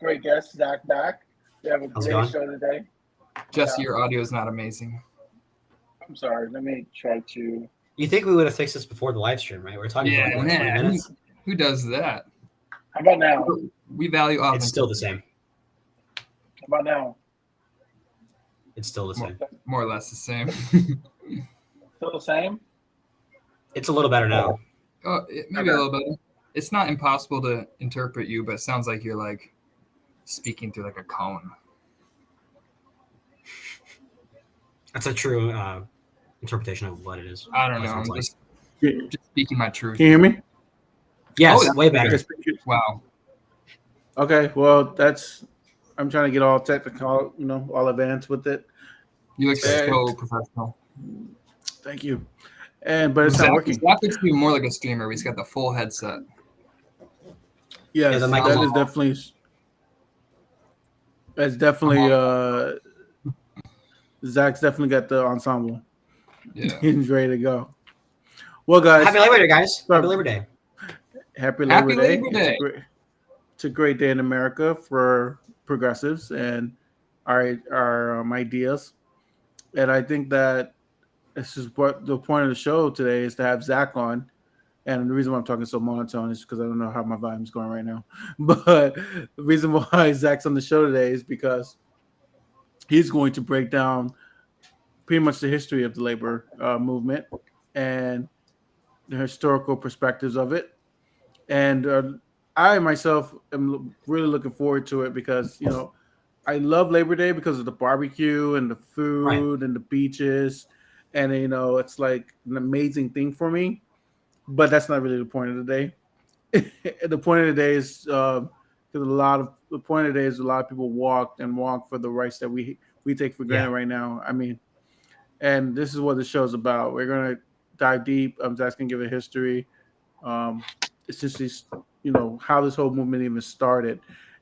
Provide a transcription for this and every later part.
great guest, Zach, back. We have a How's it great going? show today. Jesse, Yeah. your audio is not amazing. I'm sorry. Let me try to. You think we would have fixed this before the live stream, right? We're talking for like what, 20 minutes. Who does that? How about now? We value authenticity. It's still the same. How about now? It's still the same. More or less the same. Still the same? It's a little better now. Maybe a little better. It's not impossible to interpret you, but it sounds like you're like speaking through like a cone. That's a true interpretation of what it is. I don't know. I'm like. just speaking my truth. Can you hear me? Yes, Oh, way better. Wow. Okay, well, I'm trying to get all technical, all advanced with it. You look so professional. Thank you. But it's not working. Zach looks even more like a streamer. He's got the full headset. Yes, the mic that is is definitely. That's definitely. Zach's definitely got the ensemble. Yeah. He's ready to go. Well, guys. Happy Labor Day, guys. Happy Labor Day. Happy Labor Day. It's a great day in America for progressives and our ideas. And I think that this is what the point of the show today is to have Zach on. And the reason why I'm talking so monotone is because I don't know how my volume's going right now. But the reason why Zach's on the show today is because he's going to break down pretty much the history of the labor movement and the historical perspectives of it. And I myself am really looking forward to it because, I love Labor Day because of the barbecue and the food and the beaches. And, it's like an amazing thing for me. But that's not really the point of the day. The point of the day is because a lot of people walk for the rights that we take for granted right now. I mean, and this is what the show's about. We're gonna dive deep. I'm just gonna give a history, essentially, how this whole movement even started,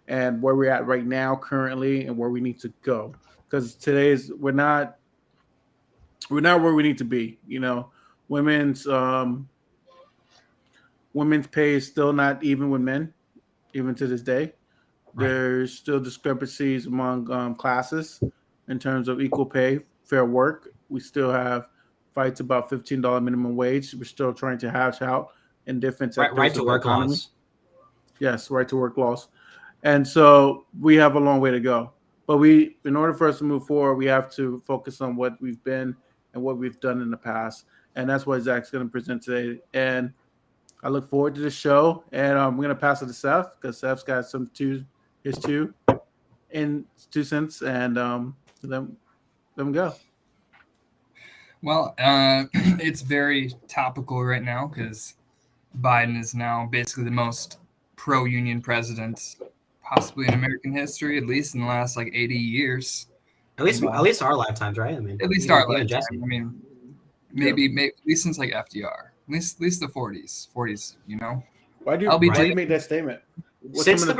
and where we're at right now, currently, and where we need to go. Because we're not where we need to be. Women's pay is still not even with men, even to this day. Right. There's still discrepancies among classes in terms of equal pay, fair work. We still have fights about $15 minimum wage. We're still trying to hash out in different sectors right to of work the economy. laws. Yes, right to work laws. And so we have a long way to go. But in order for us to move forward, we have to focus on what we've been and what we've done in the past. And that's what Zach's going to present today. And I look forward to the show, and I'm going to pass it to Seth because Seth's got his 2 cents, and let him go. Well, it's very topical right now because Biden is now basically the most pro-union president possibly in American history, at least in the last 80 years. At least our lifetimes, right? I mean, at least our lifetime. I mean, maybe at least since FDR. At least the 40s. Why do you make that statement? Since the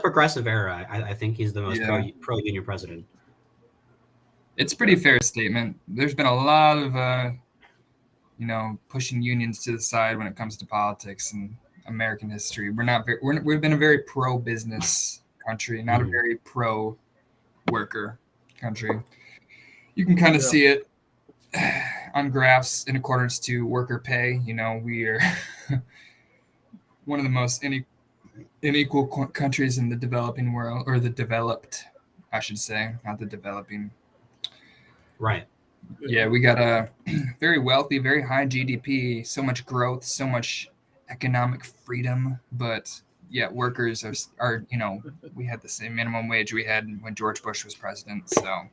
progressive era, I think he's the most pro-union president. It's a pretty fair statement. There's been a lot of pushing unions to the side when it comes to politics and American history. We've been a very pro-business country, not a very pro-worker country. You can kind of see it on graphs in accordance to worker pay. We are one of the most unequal countries in the developing world, or the developed, I should say, not the developing. Right. Yeah, we got a very wealthy, very high GDP, so much growth, so much economic freedom, but yet workers are we had the same minimum wage we had when George Bush was president. So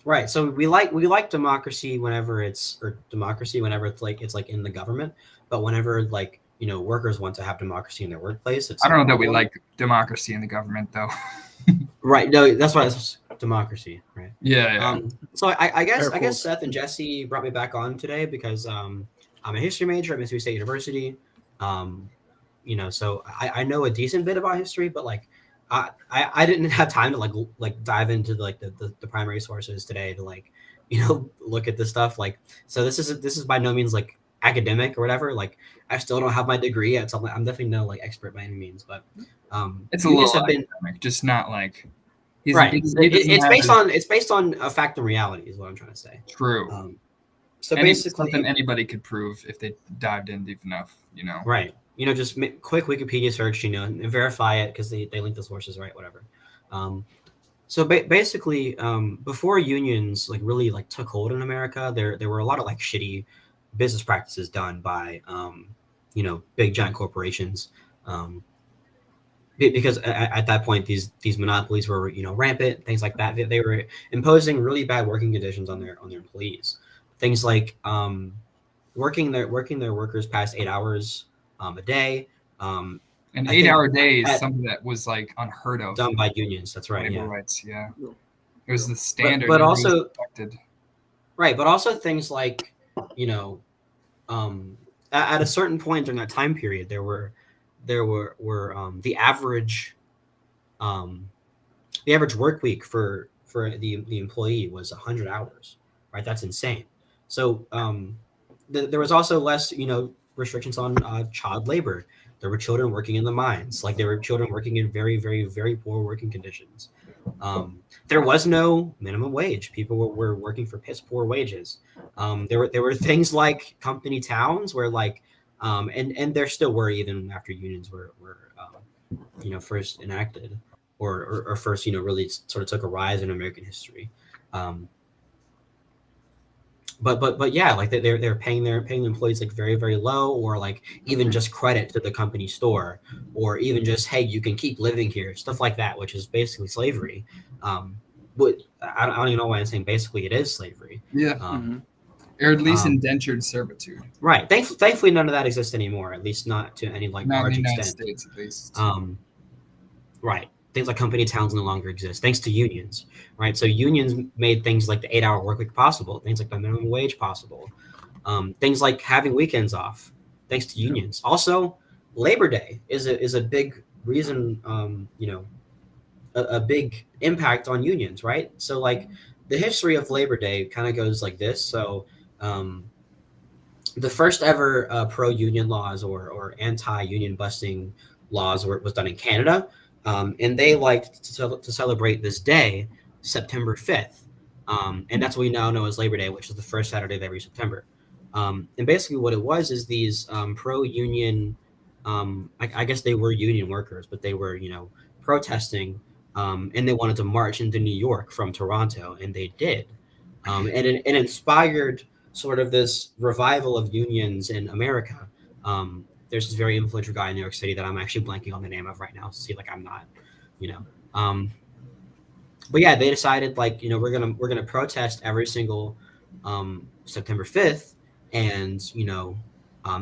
right. So we like democracy whenever it's in the government, but whenever workers want to have democracy in their workplace, I don't know that we like democracy in the government though. Right. No, that's why it's democracy, right? Yeah. So I guess Seth and Jesse brought me back on today because I'm a history major at Mississippi State University. So I know a decent bit about history, but I didn't have time to dive into the primary sources today to look at this stuff. So this is by no means academic or whatever. Like I still don't have my degree at something. I'm definitely no like expert by any means, but it's a little academic, just not like right. It's based on a fact and reality is what I'm trying to say. True. So basically, something anybody could prove if they dived in deep enough, Right. Just quick Wikipedia search, and verify it because they link the sources, right? Whatever. So basically, before unions like really like took hold in America, there were a lot of like shitty business practices done by big giant corporations. Because at that point these monopolies were rampant, things like that. They were imposing really bad working conditions on their employees. Things like working their workers past 8 hours a day. An 8-hour day is something that was like unheard of. Done by unions. That's right. Labor rights. Yeah. It was the standard. But also, right. But also things like, at a certain point during that time period, there were the average work week for the employee was 100 hours. Right. That's insane. So there was also less, restrictions on child labor. There were children working in the mines. Like there were children working in very, very, very poor working conditions. There was no minimum wage. People were working for piss poor wages. There were things like company towns where like, and there still were even after unions were first enacted or first, really sort of took a rise in American history. But yeah, like they're paying the employees like very, very low, or like even just credit to the company store, or even just, hey, you can keep living here, stuff like that, which is basically slavery. But I don't even know why I'm saying basically it is slavery. Yeah. Or at least indentured servitude. Right. Thankfully, none of that exists anymore. At least not to any like large extent. Not in the United States, at least. Right. Things like company towns no longer exist thanks to unions, right? So unions made things like the 8-hour work week possible, things like the minimum wage possible, things like having weekends off, thanks to unions. Also, Labor Day is a big reason, a big impact on unions, right? So like the history of Labor Day kind of goes like this. So the first ever pro-union laws or anti-union busting laws was done in Canada. And they liked to celebrate this day, September 5th. And that's what we now know as Labor Day, which is the first Saturday of every September. And basically what it was is these pro-union, I guess they were union workers, but they were, protesting, and they wanted to march into New York from Toronto, and they did. And it inspired sort of this revival of unions in America. There's this very influential guy in New York City that I'm actually blanking on the name of right now. See, like I'm not, but yeah, they decided like, we're gonna protest every single September 5th, and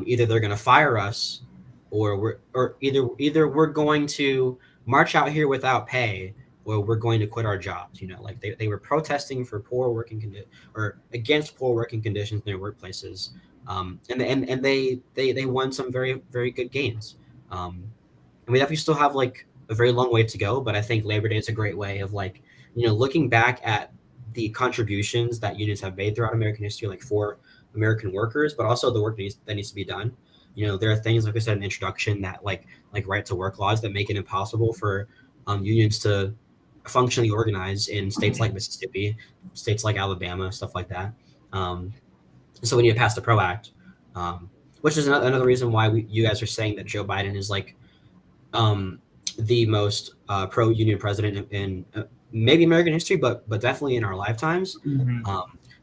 either they're gonna fire us, or either we're going to march out here without pay, or we're going to quit our jobs. Like they were protesting for poor working or against poor working conditions in their workplaces. And they won some very, very good gains. And we definitely still have like a very long way to go, but I think Labor Day is a great way of like, looking back at the contributions that unions have made throughout American history, like for American workers, but also the work that needs to be done. There are things, like I said in the introduction, that like right to work laws that make it impossible for unions to functionally organize in states like Mississippi, states like Alabama, stuff like that. So we need to pass the PRO Act, which is another reason why you guys are saying that Joe Biden is like the most pro-union president in maybe American history, but definitely in our lifetimes.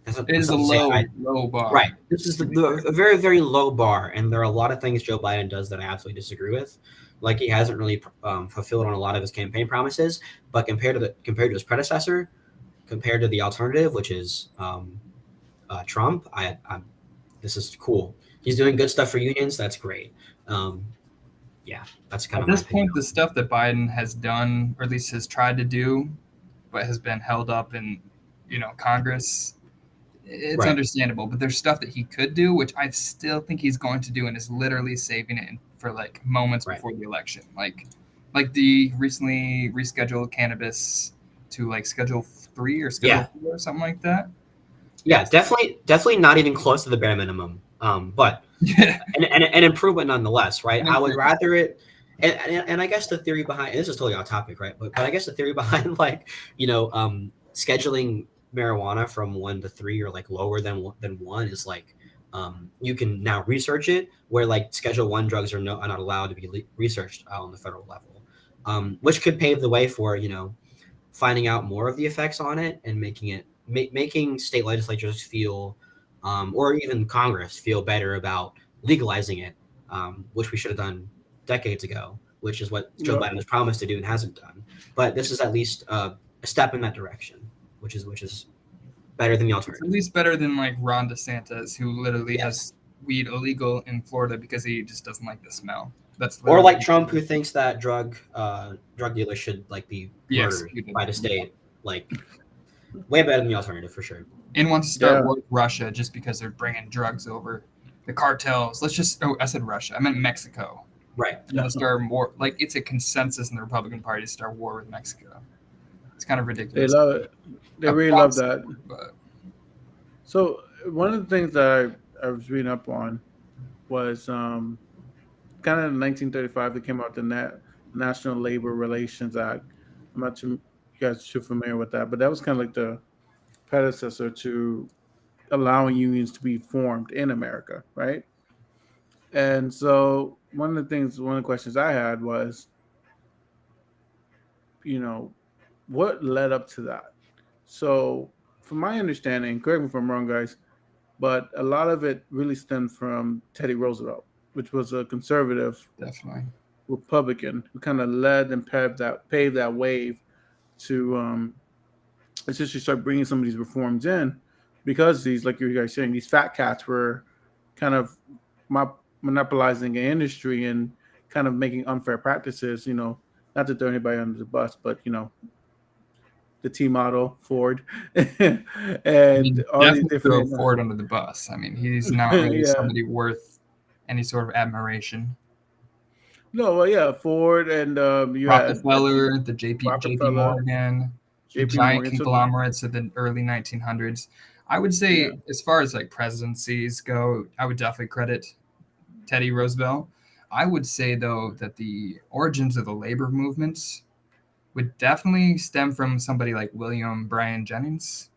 It is a low bar. Right. This is a very, very low bar, and there are a lot of things Joe Biden does that I absolutely disagree with. Like he hasn't really fulfilled on a lot of his campaign promises, but compared to his predecessor, compared to the alternative, which is Trump, this is cool. He's doing good stuff for unions. That's great. Yeah, that's kind of at this point. The stuff that Biden has done, or at least has tried to do, but has been held up in Congress. It's understandable, but there's stuff that he could do, which I still think he's going to do, and is literally saving it for like moments before the election, like the recently rescheduled cannabis to like Schedule 3 or Schedule 4 or something like that. Yeah, definitely not even close to the bare minimum. But an improvement nonetheless, right? I would rather it. And I guess the theory behind this is totally off topic, right? But I guess the theory behind scheduling marijuana from 1 to 3 or like lower than 1 is like you can now research it where like Schedule 1 drugs are not allowed to be researched on the federal level, which could pave the way for finding out more of the effects on it and making state legislatures feel or even Congress feel better about legalizing it, which we should have done decades ago, which is what Joe Biden has promised to do and hasn't done. But this is at least a step in that direction, which is better than the alternative. It's at least better than like Ron DeSantis, who literally has weed illegal in Florida because he just doesn't like the smell. Or like Trump, who thinks that drug dealers should like be murdered by the state. Like way better than the alternative for sure. And wants to start war with Russia just because they're bringing drugs over. The cartels. I said Russia. I meant Mexico. Right. Start war. Like it's a consensus in the Republican Party to start war with Mexico. It's kind of ridiculous. They love it. They really love that. But. So one of the things that I was reading up on was kind of in 1935 they came out the National Labor Relations Act. I'm not too, you guys are too familiar with that, but that was kind of like the predecessor to allowing unions to be formed in America, right? And so one of the questions I had was, what led up to that? So from my understanding, correct me if I'm wrong, guys, but a lot of it really stemmed from Teddy Roosevelt, which was a conservative Republican who kind of led and paved that wave to essentially start bringing some of these reforms in, because these, like you guys saying, these fat cats were kind of monopolizing an industry and kind of making unfair practices, not to throw anybody under the bus, but, the T model, Ford, and all these different. Throw Ford under the bus. I mean, he's not really somebody worth any sort of admiration. No, well, Ford and Rockefeller, the JP Morgan, giant conglomerates of the early 1900s. I would say, as far as like presidencies go, I would definitely credit Teddy Roosevelt. I would say, though, that the origins of the labor movements would definitely stem from somebody like William Bryan Jennings.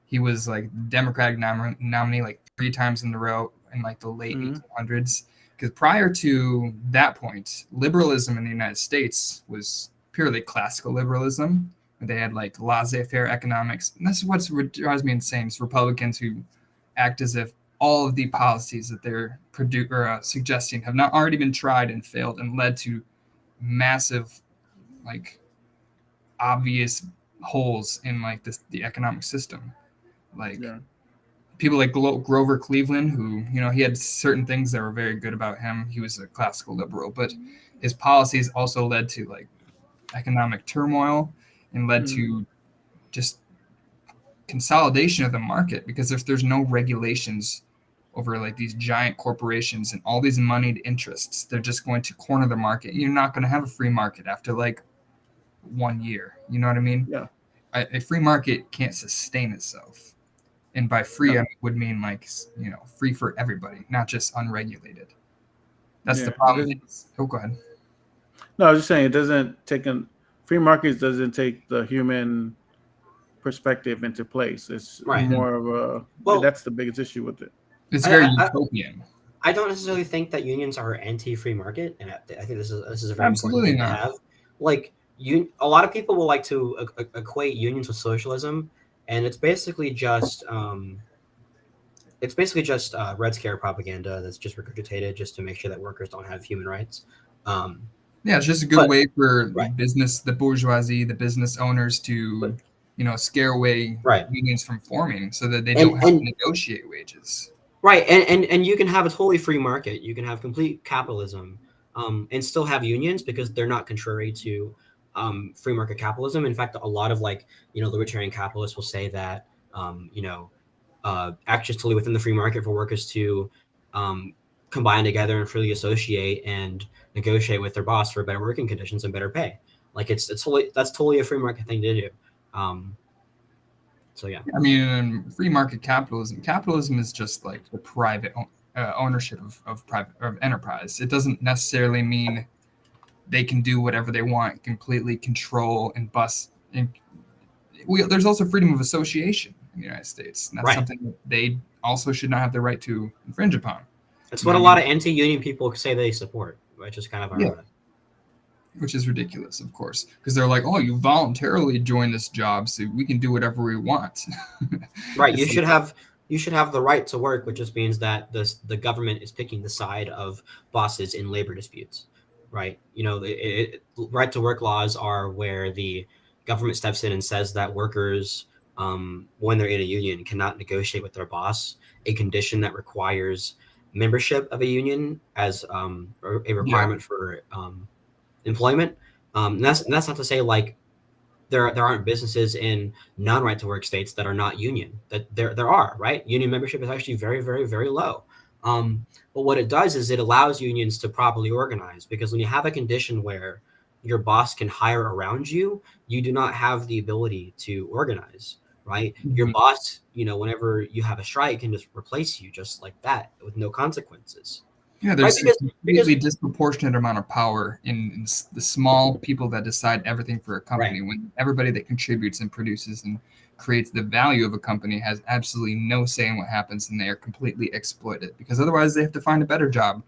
He was like Democratic nominee like 3 times in a row in like the late 1800s. Because prior to that point, liberalism in the United States was purely classical liberalism. They had like laissez-faire economics. And that's what drives me insane is Republicans who act as if all of the policies that they're suggesting have not already been tried and failed and led to massive, like, obvious holes in like the economic system. Like people like Grover Cleveland, who, he had certain things that were very good about him. He was a classical liberal, but his policies also led to like economic turmoil and led to just consolidation of the market, because if there's no regulations over like these giant corporations and all these moneyed interests, they're just going to corner the market. You're not going to have a free market after like 1 year. You know what I mean? Yeah. A free market can't sustain itself. And by free, I would mean like, free for everybody, not just unregulated. That's the problem. Go ahead. No, I was just saying, it doesn't take free markets doesn't take the human perspective into place. It's more of that's the biggest issue with it. It's very utopian. I don't necessarily think that unions are anti-free market, and I think this is a very important thing to have. Like, a lot of people will like to equate unions with socialism, and it's basically just Red Scare propaganda that's just regurgitated just to make sure that workers don't have human rights. It's just a good way for business, the bourgeoisie, the business owners to, scare away unions from forming so that they don't have to negotiate wages. Right, and you can have a totally free market. You can have complete capitalism and still have unions because they're not contrary to free market capitalism. In fact, a lot of libertarian capitalists will say that actions totally within the free market for workers to combine together and freely associate and negotiate with their boss for better working conditions and better pay. Like that's totally a free market thing to do. So yeah. I mean, free market capitalism is just like the private ownership of private of enterprise. It doesn't necessarily mean they can do whatever they want, completely control and bust. And there's also freedom of association in the United States. And that's something that they also should not have the right to infringe upon. That's what a lot of anti-union people say they support, which is kind of ironic. Which is ridiculous, of course, because they're like, "Oh, you voluntarily joined this job, so we can do whatever we want." Right. You should have the right to work, which just means that the government is picking the side of bosses in labor disputes. Right. Right to work laws are where the government steps in and says that workers, when they're in a union, cannot negotiate with their boss a condition that requires membership of a union as a requirement for employment. And that's not to say like there aren't businesses in non-right to work states that are not union. That there are, right? Union membership is actually very, very, very low. But what it does is it allows unions to properly organize, because when you have a condition where your boss can hire around you, you do not have the ability to organize, right? Mm-hmm. Your boss, whenever you have a strike, can just replace you just like that with no consequences. Yeah, there's a completely disproportionate amount of power in the small people that decide everything for a company, when everybody that contributes and produces and creates the value of a company has absolutely no say in what happens, and they are completely exploited, because otherwise they have to find a better job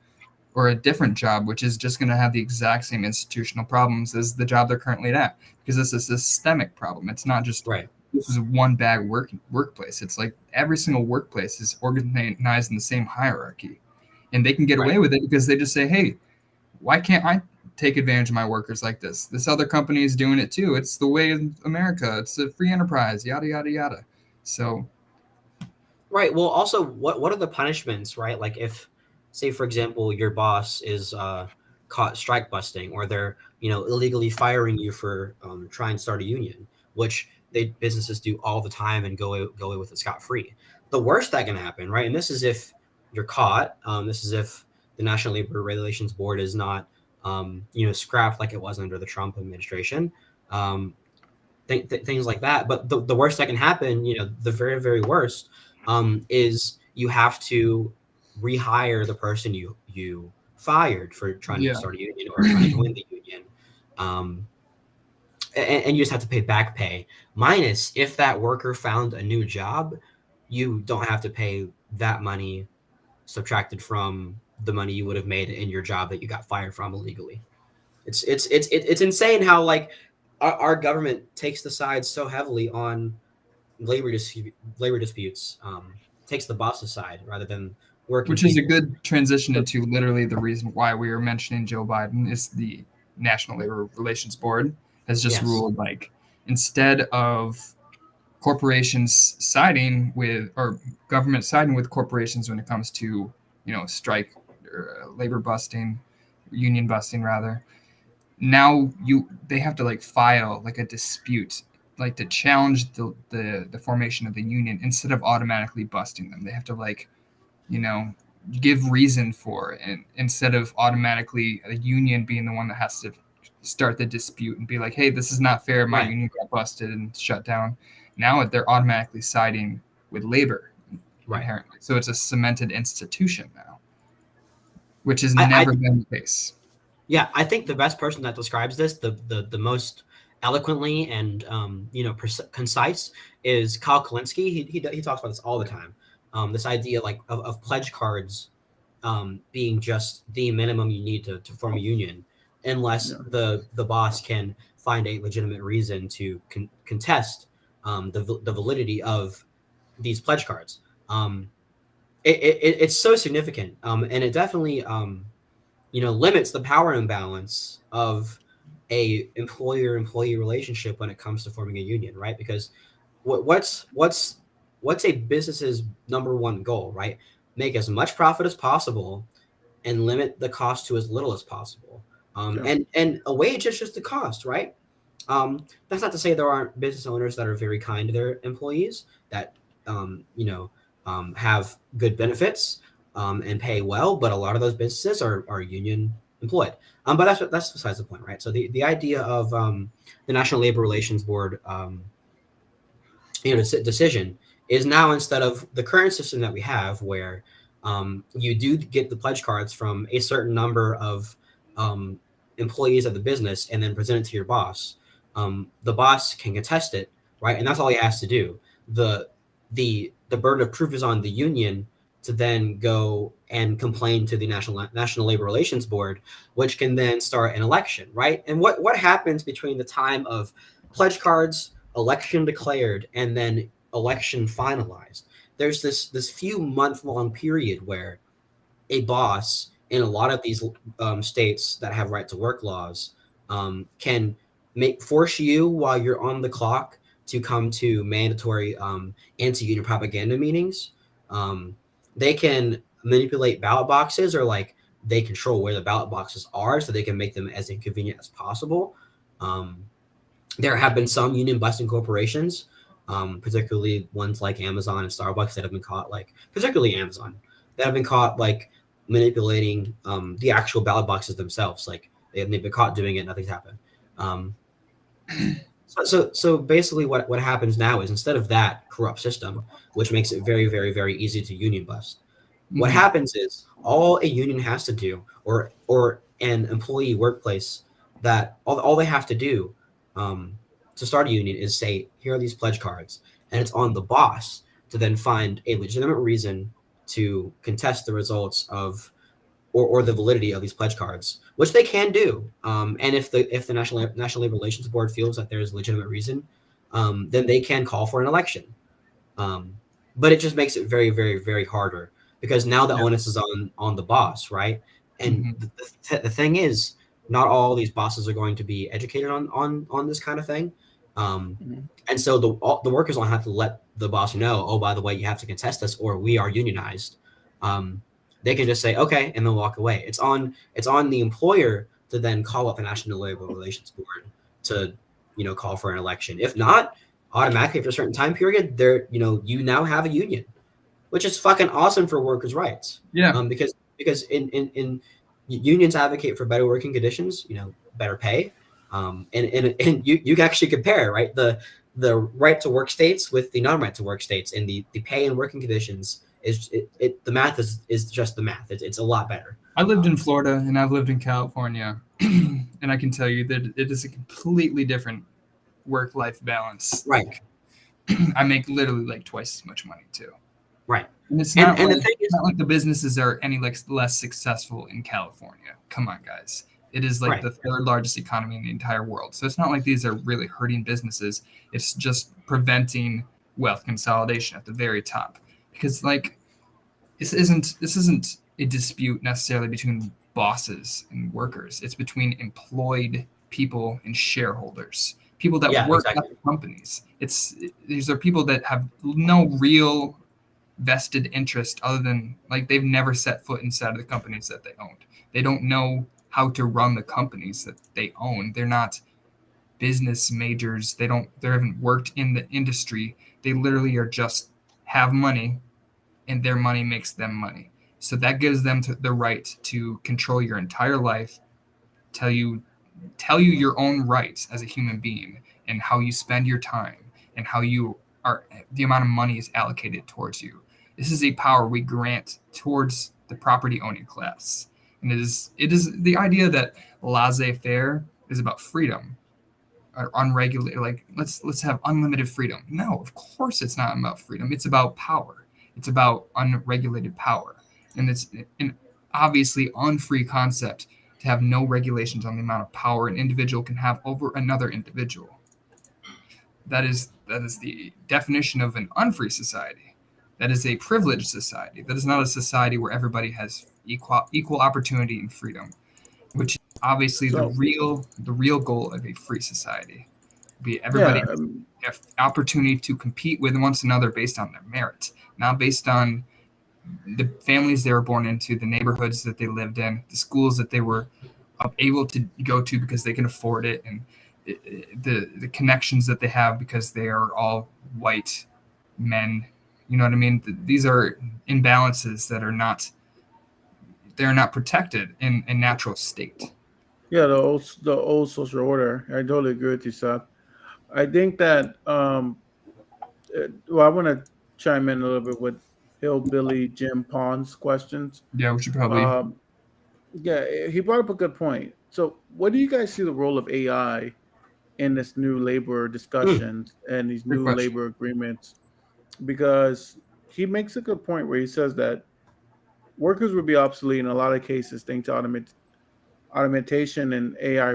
or a different job, which is just going to have the exact same institutional problems as the job they're currently at, because it's a systemic problem. It's not just this is one bad workplace. It's like every single workplace is organized in the same hierarchy. And they can get away with it because they just say, hey, why can't I take advantage of my workers like this? This other company is doing it too. It's the way of America. It's a free enterprise, yada, yada, yada. So. Right. Well, also, what are the punishments, right? Like if, say, for example, your boss is caught strike busting, or they're, illegally firing you for trying to start a union, which businesses do all the time and go away with it scot-free. The worst that can happen, right? And this is if you're caught. This is if the National Labor Relations Board is not, scrapped like it was under the Trump administration, things like that. But the worst that can happen, the very, very worst, is you have to rehire the person you fired for trying to start a union or trying to join the union. And you just have to pay back pay. Minus, if that worker found a new job, you don't have to pay that money subtracted from the money you would have made in your job that you got fired from illegally. It's insane how like our government takes the side so heavily on labor disputes, takes the boss's side rather than working. Which is a good transition into literally the reason why we were mentioning Joe Biden is the National Labor Relations Board has just ruled, like, instead of corporations siding with, or government siding with corporations when it comes to, strike or labor busting, union busting rather, now they have to like file like a dispute, like to challenge the formation of the union instead of automatically busting them. They have to like, give reason for it, and instead of automatically a union being the one that has to start the dispute and be like, hey, this is not fair, my union got busted and shut down. Now they're automatically siding with labor, inherently. So it's a cemented institution now, which has never been the case. Yeah, I think the best person that describes this the most eloquently and concise is Kyle Kulinski. He talks about this all the time. This idea like of pledge cards being just the minimum you need to form a union, unless the boss can find a legitimate reason to contest the validity of these pledge cards. It's so significant, and it definitely limits the power imbalance of a employer-employee relationship when it comes to forming a union, right? Because what's a business's number one goal, right? Make as much profit as possible and limit the cost to as little as possible. And a wage is just a cost, right? That's not to say there aren't business owners that are very kind to their employees, that have good benefits and pay well, but a lot of those businesses are union employed. But that's besides the point, right? So the idea of the National Labor Relations Board decision is now, instead of the current system that we have, where you do get the pledge cards from a certain number of employees of the business and then present it to your boss. The boss can contest it, right? And that's all he has to do. The burden of proof is on the union to then go and complain to the National Labor Relations Board, which can then start an election, right? And what happens between the time of pledge cards, election declared, and then election finalized? There's this few month-long period where a boss in a lot of these states that have right to work laws can force you while you're on the clock to come to mandatory anti-union propaganda meetings. They can manipulate ballot boxes, or like they control where the ballot boxes are so they can make them as inconvenient as possible. There have been some union busting corporations, particularly ones like Amazon and Starbucks that have been caught, like particularly Amazon, that have been caught like manipulating the actual ballot boxes themselves. Like they've been caught doing it, nothing's happened. So basically what happens now is, instead of that corrupt system, which makes it very, very, very easy to union bust, what happens is all a union has to do, or an employee workplace, that all they have to do to start a union is say, here are these pledge cards, and it's on the boss to then find a legitimate reason to contest the results of or the validity of these pledge cards, which they can do. And if the National Labor Relations Board feels that there is legitimate reason, then they can call for an election. But it just makes it very, very, very harder, because now the onus is on the boss, right? And the thing is, not all these bosses are going to be educated on this kind of thing. And so the workers will have to let the boss know, oh, by the way, you have to contest this, or we are unionized. They can just say, okay, and then walk away. It's on the employer to then call up the National Labor Relations Board to, call for an election. If not, automatically after a certain time period, you now have a union, which is fucking awesome for workers' rights. Yeah. Because in unions advocate for better working conditions, better pay, and you can actually compare, right, the right to work states with the non-right to work states, and the pay and working conditions is the math is just the math. It's a lot better. I lived in Florida and I've lived in California, and I can tell you that it is a completely different work-life balance. Right. I make literally like twice as much money too. Right. And it's not, like the businesses are any less successful in California. Come on, guys. It is like the third largest economy in the entire world. So it's not like these are really hurting businesses. It's just preventing wealth consolidation at the very top. Because like this isn't a dispute necessarily between bosses and workers. It's between employed people and shareholders. People that work at the companies. These are people that have no real vested interest other than like they've never set foot inside of the companies that they owned. They don't know how to run the companies that they own. They're not business majors. They haven't worked in the industry. They literally are just have money, and their money makes them money. So that gives them the right to control your entire life, tell you your own rights as a human being, and how you spend your time, and how the amount of money is allocated towards you. This is a power we grant towards the property owning class. And it is the idea that laissez-faire is about freedom, or unregulated, like let's have unlimited freedom. No, of course it's not about freedom. It's about power. It's about unregulated power. And it's an obviously unfree concept to have no regulations on the amount of power an individual can have over another individual. That is the definition of an unfree society. That is a privileged society. That is not a society where everybody has equal opportunity and freedom, which is obviously the real goal of a free society. Be everybody have opportunity to compete with one another based on their merit, not based on the families they were born into, the neighborhoods that they lived in, the schools that they were able to go to because they can afford it, and the connections that they have because they are all white men. You know what I mean? These are imbalances that they're not protected in a natural state. Yeah, the old social order. I totally agree with you, Seth. I think that I want to chime in a little bit with Hillbilly Jim Pond's questions. Yeah, we should probably. Yeah, he brought up a good point. So, what do you guys see the role of AI in this new labor discussions and these Good new question. labor agreements? Because he makes a good point where he says that workers would be obsolete in a lot of cases thanks to automation and AI.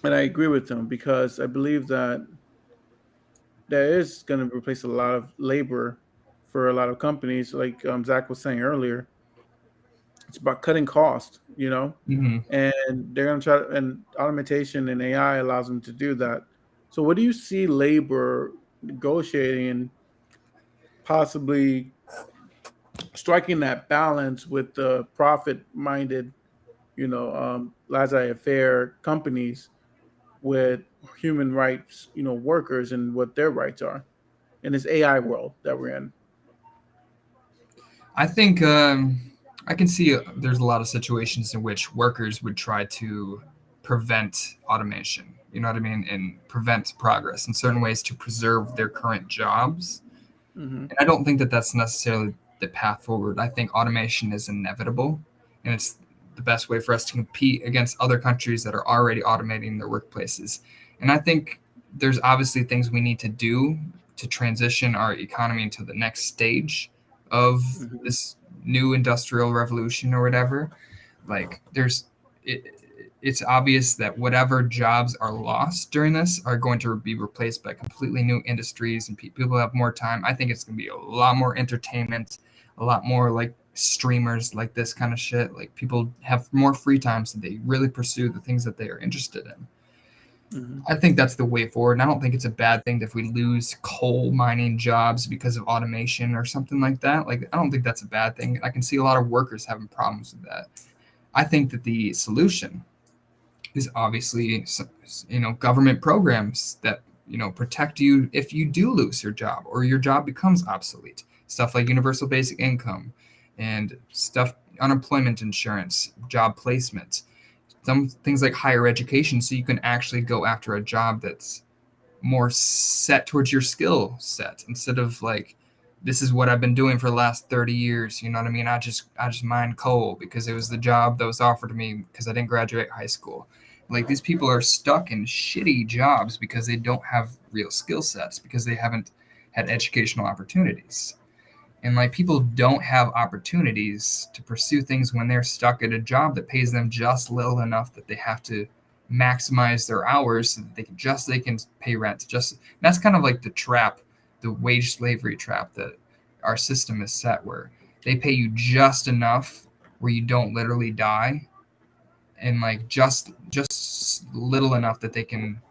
And I agree with him because I believe that there is going to replace a lot of labor for a lot of companies. Like Zach was saying earlier, it's about cutting costs, Mm-hmm. and they're going to try and automation and AI allows them to do that. So, what do you see labor negotiating and possibly striking that balance with the profit-minded, laissez-faire companies with human rights, workers and what their rights are in this AI world that we're in? I think I can see there's a lot of situations in which workers would try to prevent automation, you know what I mean, and prevent progress in certain ways to preserve their current jobs. Mm-hmm. And I don't think that that's necessarily the path forward. I think automation is inevitable, and it's the best way for us to compete against other countries that are already automating their workplaces. And I think there's obviously things we need to do to transition our economy into the next stage of Mm-hmm. this new industrial revolution or whatever. Like it's obvious that whatever jobs are lost during this are going to be replaced by completely new industries, and people have more time. I think it's going to be a lot more entertainment, a lot more like streamers, like this kind of shit. Like people have more free time, so they really pursue the things that they are interested in. Mm-hmm. I think that's the way forward. And I don't think it's a bad thing if we lose coal mining jobs because of automation or something like that. Like, I don't think that's a bad thing. I can see a lot of workers having problems with that. I think that the solution is obviously, government programs that, protect you if you do lose your job or your job becomes obsolete. Stuff like universal basic income and stuff, unemployment insurance, job placement, some things like higher education, so you can actually go after a job that's more set towards your skill set instead of like, this is what I've been doing for the last 30 years. You know what I mean? I just mined coal because it was the job that was offered to me because I didn't graduate high school. Like, these people are stuck in shitty jobs because they don't have real skill sets, because they haven't had educational opportunities. And like, people don't have opportunities to pursue things when they're stuck at a job that pays them just little enough that they have to maximize their hours so that they can pay rent. That's kind of like the trap, the wage slavery trap that our system is set, where they pay you just enough where you don't literally die, and like just little enough that they can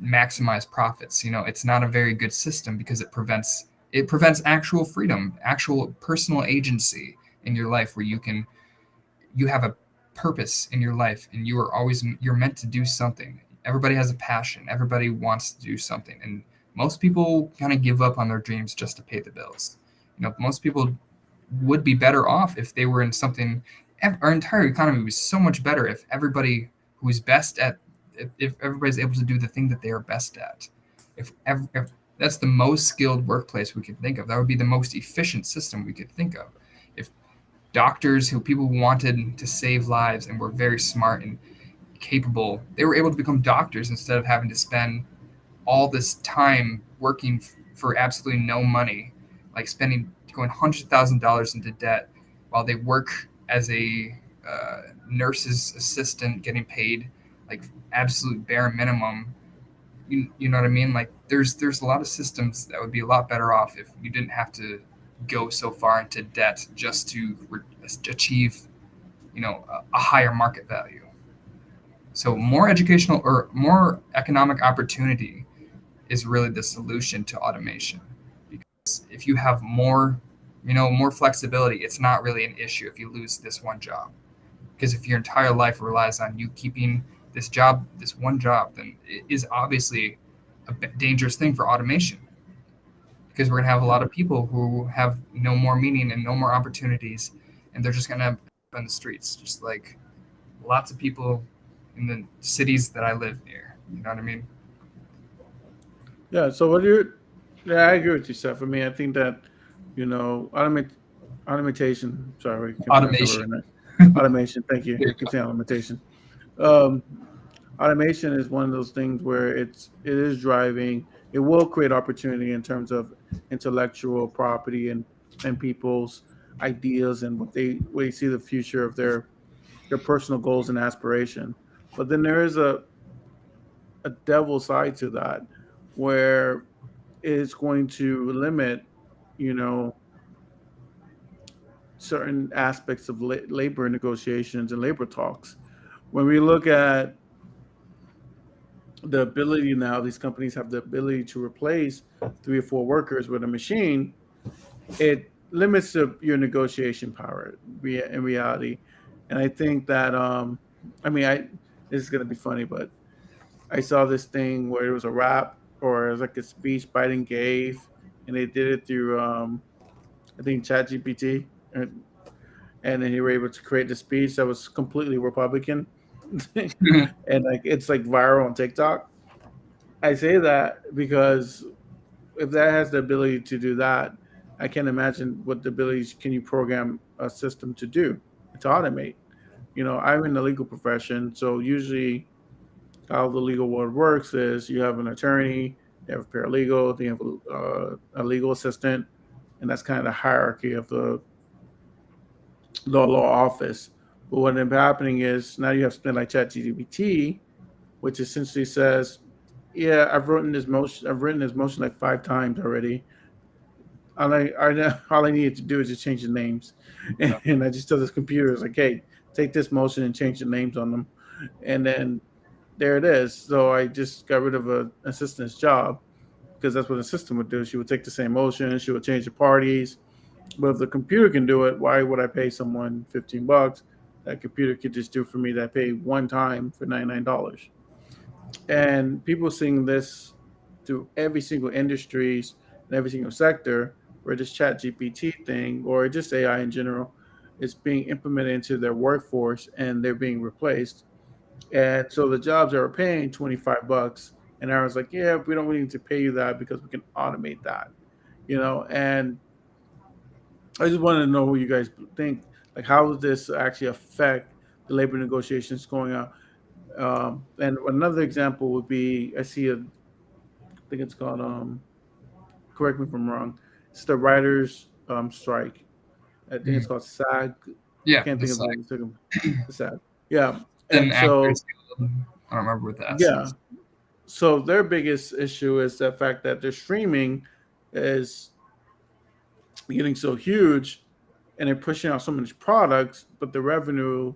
maximize profits. It's not a very good system because it prevents actual freedom, actual personal agency in your life, where you have a purpose in your life, and you're meant to do something. Everybody has a passion. Everybody wants to do something, and most people kind of give up on their dreams just to pay the bills. Most people would be better off if they were in something. Our entire economy was so much better if everybody who is best at if everybody's able to do the thing that they are best at. If that's the most skilled workplace we could think of, that would be the most efficient system we could think of. If doctors who people wanted to save lives and were very smart and capable, they were able to become doctors instead of having to spend all this time working for absolutely no money, like going $100,000 into debt while they work as a nurse's assistant, getting paid like absolute bare minimum. You know what I mean? Like, there's a lot of systems that would be a lot better off if you didn't have to go so far into debt just to achieve a higher market value. So more educational or more economic opportunity is really the solution to automation. Because if you have more flexibility, it's not really an issue if you lose this one job. Because if your entire life relies on you keeping this one job, then it is obviously a dangerous thing for automation. Because we're going to have a lot of people who have no more meaning and no more opportunities, and they're just going to end up on the streets, just like lots of people in the cities that I live near. You know what I mean? Yeah. So what do you? Yeah, I agree with you, Seth. I mean, I think that automation. Sorry, Automation. automation. Thank you. I keep saying automation. Um, Automation is one of those things where it is driving. It will create opportunity in terms of intellectual property and people's ideas and what they see the future of their personal goals and aspiration. But then there is a devil side to that where it's going to limit, you know, certain aspects of labor negotiations and labor talks. When we look at the ability now, these companies have the ability to replace 3 or 4 workers with a machine. It limits your negotiation power in reality. And I think that, I mean, this is gonna be funny, but I saw this thing where it was a rap or it was like a speech Biden gave, and they did it through, I think, ChatGPT, and then they were able to create the speech that was completely Republican, and like it's like viral on TikTok. I say that because if that has the ability to do that, I can't imagine what the abilities can you program a system to do to automate. I'm in the legal profession, so usually how the legal world works is you have an attorney, you have a paralegal, then you have a legal assistant, and that's kind of the hierarchy of the law office. But what ends up happening is now you have something like ChatGPT, which essentially says, "Yeah, I've written this motion like 5 times already. All I needed to do is just change the names, and I just tell this computer, it's like, hey, take this motion and change the names on them, and then there it is. So I just got rid of an assistant's job because that's what a system would do. She would take the same motion, she would change the parties. But if the computer can do it, why would I pay someone $15? That computer could just do for me that I pay one time for $99. And people seeing this through every single industries and every single sector where this chat GPT thing or just AI in general is being implemented into their workforce and they're being replaced. And so the jobs that are paying $25 an hour is like, yeah, we don't really need to pay you that because we can automate that. And I just wanted to know what you guys think. Like, how does this actually affect the labor negotiations going on? And another example would be I think it's called, correct me if I'm wrong, it's the writers' strike. I think it's called SAG. I Yeah, can't the think of SAG. the SAG. Yeah. Then And so, actors. I don't remember what the S yeah. is. So their biggest issue is the fact that their streaming is getting so huge and they're pushing out so many products, but the revenue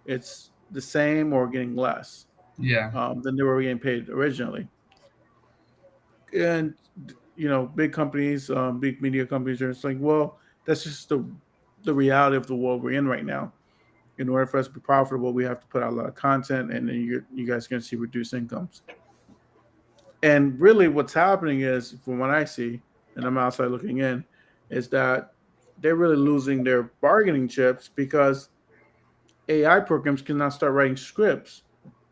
it's the same or getting less Yeah. than they were getting paid originally. And big companies, big media companies are just like, well, that's just the reality of the world we're in right now. In order for us to be profitable, we have to put out a lot of content, and then you guys are going to see reduced incomes. And really, what's happening is, from what I see, and I'm outside looking in, is that they're really losing their bargaining chips because AI programs can now start writing scripts.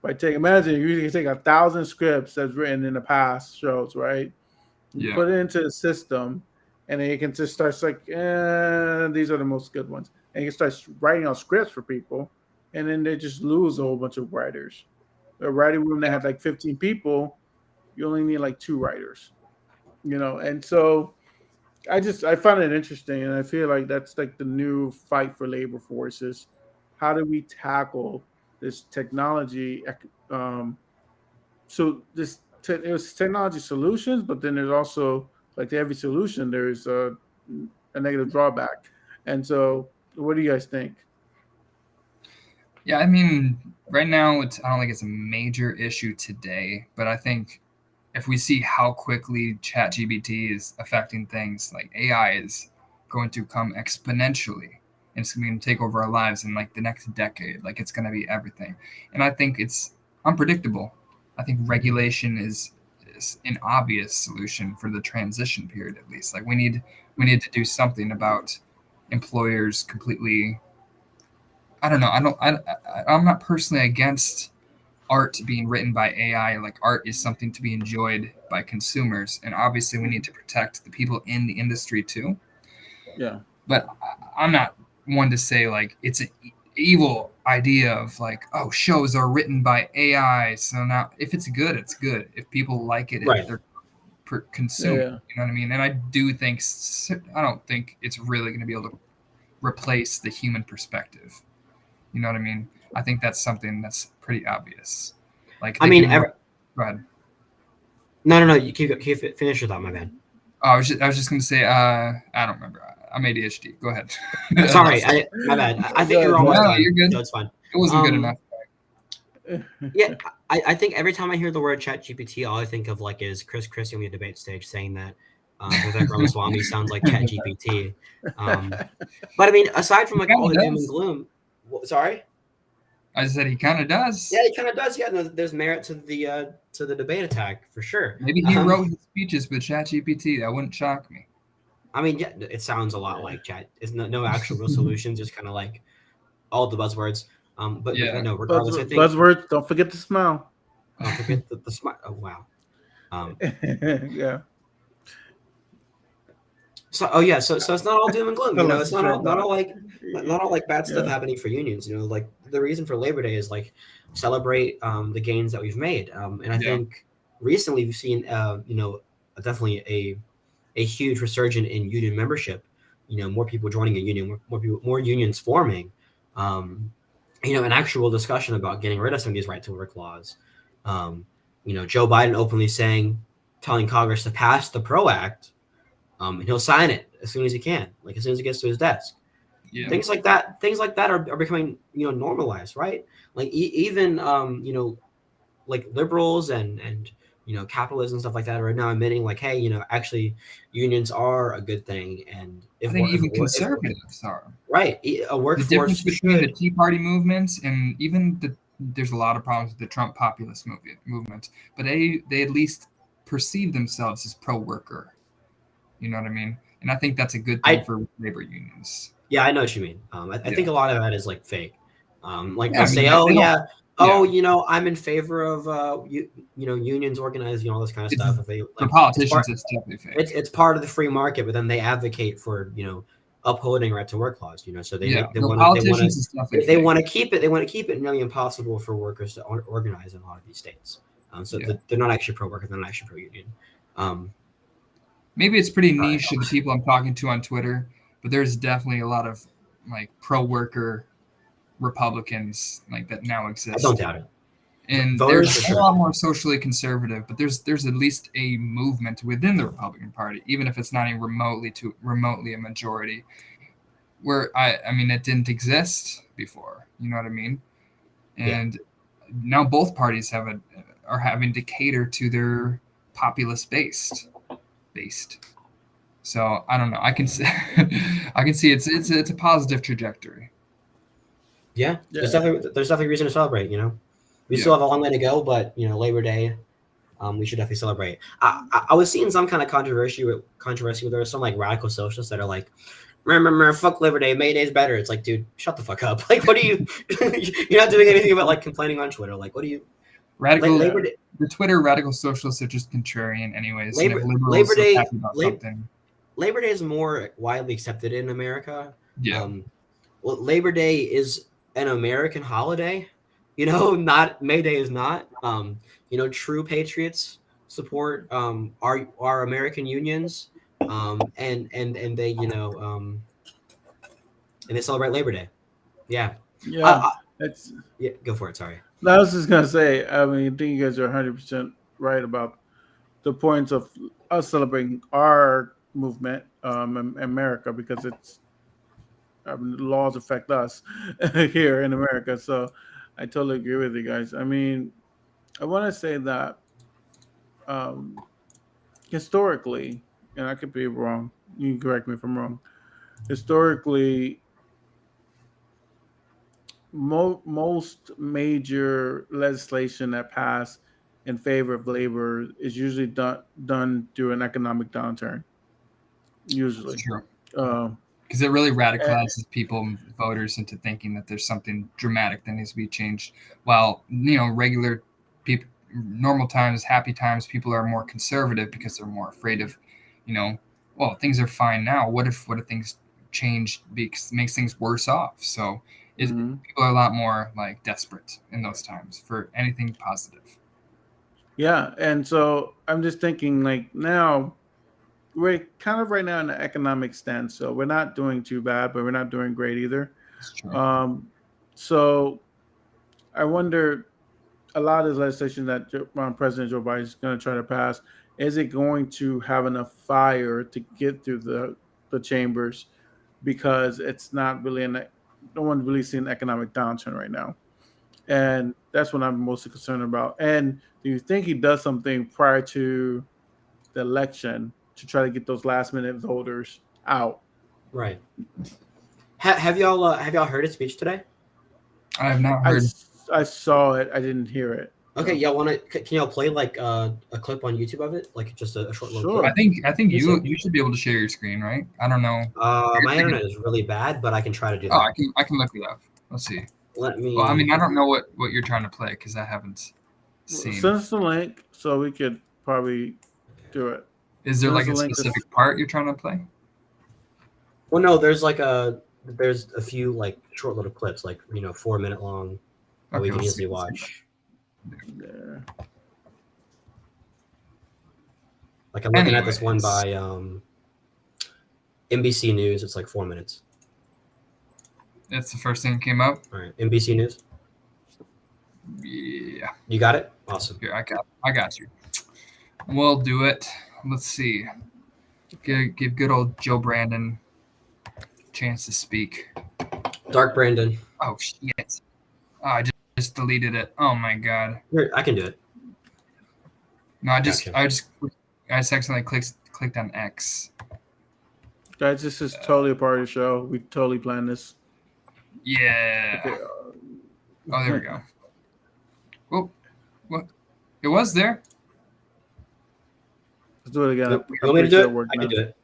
Imagine you can take 1,000 scripts that's written in the past shows, right? You Yeah. put it into the system, and then you can just start like, these are the most good ones, and you can start writing out scripts for people, and then they just lose a whole bunch of writers. A writing room that had like 15 people, you only need like 2 writers. And so I find it interesting, and I feel like that's like the new fight for labor forces. How do we tackle this technology? So it was technology solutions, but then there's also like to every solution there's a negative drawback. And so, what do you guys think? Yeah, I mean, right now I don't think it's a major issue today, but I think if we see how quickly ChatGPT is affecting things, like AI is going to come exponentially, and it's going to take over our lives in like the next decade. Like it's going to be everything, and I think it's unpredictable. I think regulation is an obvious solution for the transition period, at least. Like we need to do something about employers completely. I don't know. I'm not personally against art being written by AI. Like art is something to be enjoyed by consumers, and obviously we need to protect the people in the industry too. Yeah. But I'm not one to say like it's an evil idea of like, oh, shows are written by AI. So now if it's good, it's good. If people like it, Right. they're consuming. Yeah. You know what I mean? And I do think, I don't think it's really going to be able to replace the human perspective. You know what I mean? I think that's something that's pretty obvious. Like, I mean, go ahead. No. You keep finish your thought. My bad. Oh, I was just going to say, I don't remember. I'm ADHD. Go ahead. Sorry, my bad. I think you're almost done. You're good. No, it's fine. It wasn't good enough. Yeah, I think every time I hear the word ChatGPT, all I think of like is Chris Christie on the debate stage saying that Vivek Ramaswamy sounds like ChatGPT. But I mean, aside from like all the doom and gloom, sorry. I said he kind of does. Yeah, he kind of does. Yeah, no, there's merit to the debate attack for sure. Maybe he wrote his speeches with ChatGPT. That wouldn't shock me. I mean, yeah, it sounds a lot like Chat. It's no actual real solutions, just kind of like all the buzzwords. But no, regardless, I think buzzwords. Don't forget to smile. Don't forget the smile. Oh wow. Yeah. So it's not all doom and gloom. You know, it's not all like bad stuff happening for unions. You know, like the reason for Labor Day is like celebrate the gains that we've made. And I think recently we've seen definitely a huge resurgence in union membership. You know, more people joining a union, more unions forming. An actual discussion about getting rid of some of these right to work laws. Joe Biden openly telling Congress to pass the PRO Act, and he'll sign it as soon as he can, like as soon as he gets to his desk. Yeah. Things like that are becoming normalized, right? Like even like liberals and capitalism and stuff like that are now admitting like, hey, actually unions are a good thing, and I think even conservatives are right. A workforce. The difference between the Tea Party movements and even there's a lot of problems with the Trump populist movement, but they at least perceive themselves as pro-worker. You know what I mean? And I think that's a good thing for labor unions. Yeah, I know what you mean. I think a lot of that is like fake. They'll say, I'm in favor of unions organizing, all this kind of stuff. If they for politicians, it's definitely fake. It's part of the free market, but then they advocate for upholding right to work laws. So they want to keep it. They want to keep it nearly impossible for workers to organize in a lot of these states. They're not actually pro-worker. They're not actually pro-union. Maybe it's pretty niche to the people I'm talking to on Twitter, but there's definitely a lot of like pro-worker Republicans like that now exist. I don't doubt it. And there's a lot more socially conservative, but there's at least a movement within the Republican Party, even if it's not even remotely a majority, where I mean it didn't exist before. You know what I mean? And now both parties are having to cater to their populist based. So I don't know. I can see it's a positive trajectory. Yeah. There's definitely reason to celebrate. We still have a long way to go, but Labor Day, we should definitely celebrate. I was seeing some kind of controversy where there were some like radical socialists that are like, remember, fuck Labor Day, May Day is better. It's like, dude, shut the fuck up. Like, what are you? You're not doing anything about like complaining on Twitter. Like, what are you? Labor Day. The Twitter radical socialists are just contrarian, anyways. Labor Day is more widely accepted in America. Yeah. Labor Day is an American holiday. Not May Day is not. True patriots support our American unions, and they and they celebrate Labor Day. Yeah. Yeah. Go for it. Sorry. No, I was just gonna say. I mean, I think you guys are 100% right about the points of us celebrating our movement, America, because it's the laws affect us here in America. So I totally agree with you guys. I mean, I want to say that historically, and I could be wrong. You can correct me if I'm wrong. Historically, most major legislation that passed in favor of labor is usually done through an economic downturn. Usually, sure. Because it really radicalizes voters into thinking that there's something dramatic that needs to be changed. While regular people, normal times, happy times, people are more conservative because they're more afraid of, well, things are fine now. What if things change makes things worse off? So people are a lot more like desperate in those times for anything positive. Yeah, and so I'm just thinking like now we're kind of right now in an economic standstill. We're not doing too bad, but we're not doing great either. It's true. So I wonder, a lot of legislation that President Joe Biden is going to try to pass, is it going to have enough fire to get through the chambers? Because it's not really no one's really seeing an economic downturn right now, and that's what I'm mostly concerned about. And do you think he does something prior to the election to try to get those last minute voters out? Right. Have y'all heard his speech today? I have not heard. I saw it. I didn't hear it. Okay, y'all can y'all play like a clip on YouTube of it, like just a short little Sure. clip? I think you should be able to share your screen, right? I don't know. My internet is really bad, but I can try to do that. Oh, I can look it up. Let's see. Let me. Well, I mean, I don't know what you're trying to play because I haven't seen. Send us the link so we could probably do it. Is there like a specific part you're trying to play? Well, no. There's a few like short little clips, like 4 minute long, that we can easily watch. There. Like I'm looking at this one by NBC News. It's like 4 minutes. That's the first thing that came up. All right, NBC News. Yeah. You got it. Awesome. Here, I got you. We'll do it. Let's see. Give good old Joe Brandon a chance to speak. Dark Brandon. Oh shit! Oh, I just deleted it. Oh my god. Here, I can do it. No, I just accidentally clicked on X. Guys, this is totally a part of the show. We totally planned this. Yeah. Okay. Oh, there we go. Oh, what? It was there. Let's do it again. You want me to do it? I can do it.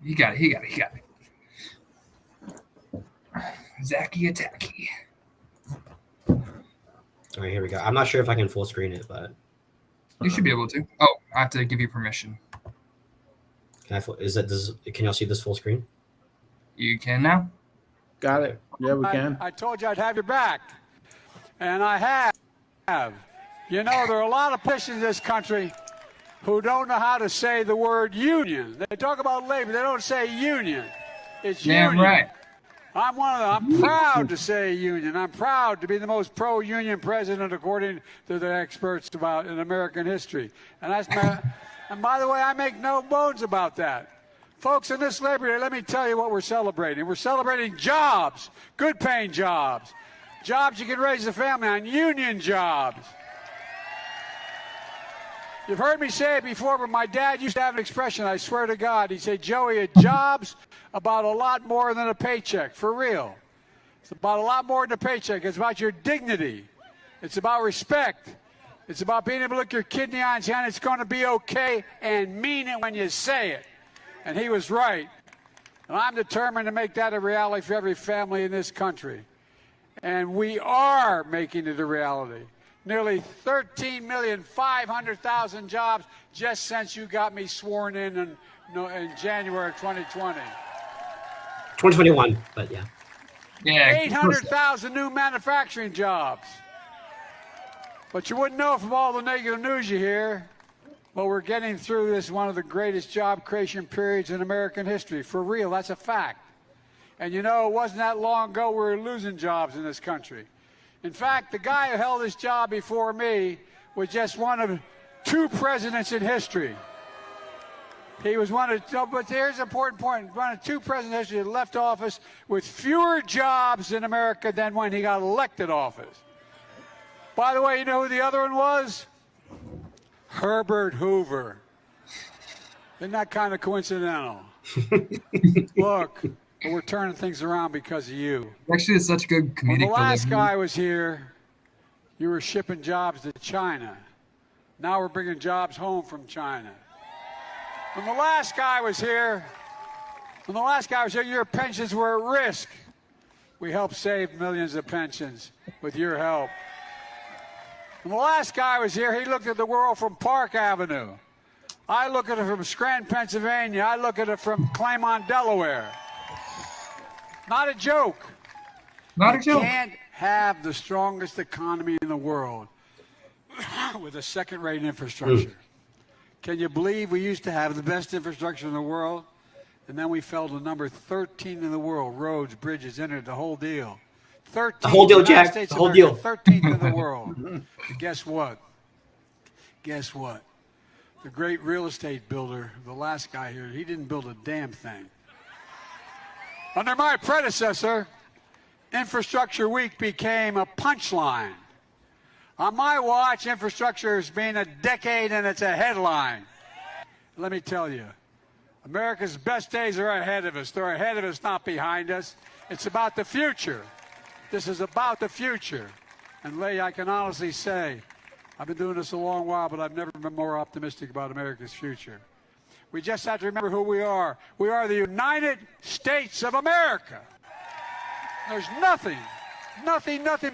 He got it. Zacky Attacky. All right, here we go. I'm not sure if I can full screen it, but You should be able to. Oh, I have to give you permission. can y'all see this full screen? You can now. Got it. Yeah, we can. I told you I'd have your back, and I have. There are a lot of politicians in this country who don't know how to say the word union. They talk about labor. They don't say union. It's Damn union. right. I'm one of them. I'm proud to say union. I'm proud to be the most pro-union president, according to the experts in American history. And and by the way, I make no bones about that. Folks, in this Labor Day, let me tell you what we're celebrating. We're celebrating jobs, good-paying jobs, jobs you can raise a family on, union jobs. You've heard me say it before, but my dad used to have an expression, I swear to God. He'd say, Joey, a job's about a lot more than a paycheck, for real. It's about a lot more than a paycheck. It's about your dignity. It's about respect. It's about being able to look your kid in the eye and say, it's going to be okay, and mean it when you say it. And he was right. And I'm determined to make that a reality for every family in this country. And we are making it a reality. Nearly 13,500,000 jobs just since you got me sworn in January of 2020. 2021, but yeah. Yeah. 800,000 new manufacturing jobs. But you wouldn't know from all the negative news you hear. But we're getting through this, one of the greatest job creation periods in American history. For real, that's a fact. And it wasn't that long ago we were losing jobs in this country. In fact, the guy who held this job before me was just one of 2 presidents in history. He was but here's an important point, one of 2 presidents in history that left office with fewer jobs in America than when he got elected office. By the way, you know who the other one was? Herbert Hoover. Isn't that kind of coincidental? Look, we're turning things around because of you. Actually, it's such good comedic When the last delivery. guy was here, you were shipping jobs to China. Now we're bringing jobs home from China. When the last guy was here, your pensions were at risk. We helped save millions of pensions with your help. When the last guy was here, he looked at the world from Park Avenue. I look at it from Scranton, Pennsylvania. I look at it from Claymont, Delaware. Not a joke. Not a joke. You can't have the strongest economy in the world with a second-rate infrastructure. Can you believe we used to have the best infrastructure in the world, and then we fell to number 13 in the world? Roads, bridges, internet, the whole deal. 13. The whole deal, Jack. The whole deal. 13th in the world. And guess what? Guess what? The great real estate builder, the last guy here, he didn't build a damn thing. Under my predecessor, Infrastructure Week became a punchline. On my watch, infrastructure has been a decade and it's a headline. Let me tell you, America's best days are ahead of us. They're ahead of us, not behind us. It's about the future. This is about the future. And Leigh, I can honestly say, I've been doing this a long while, but I've never been more optimistic about America's future. We just have to remember who we are. We are the United States of America. There's nothing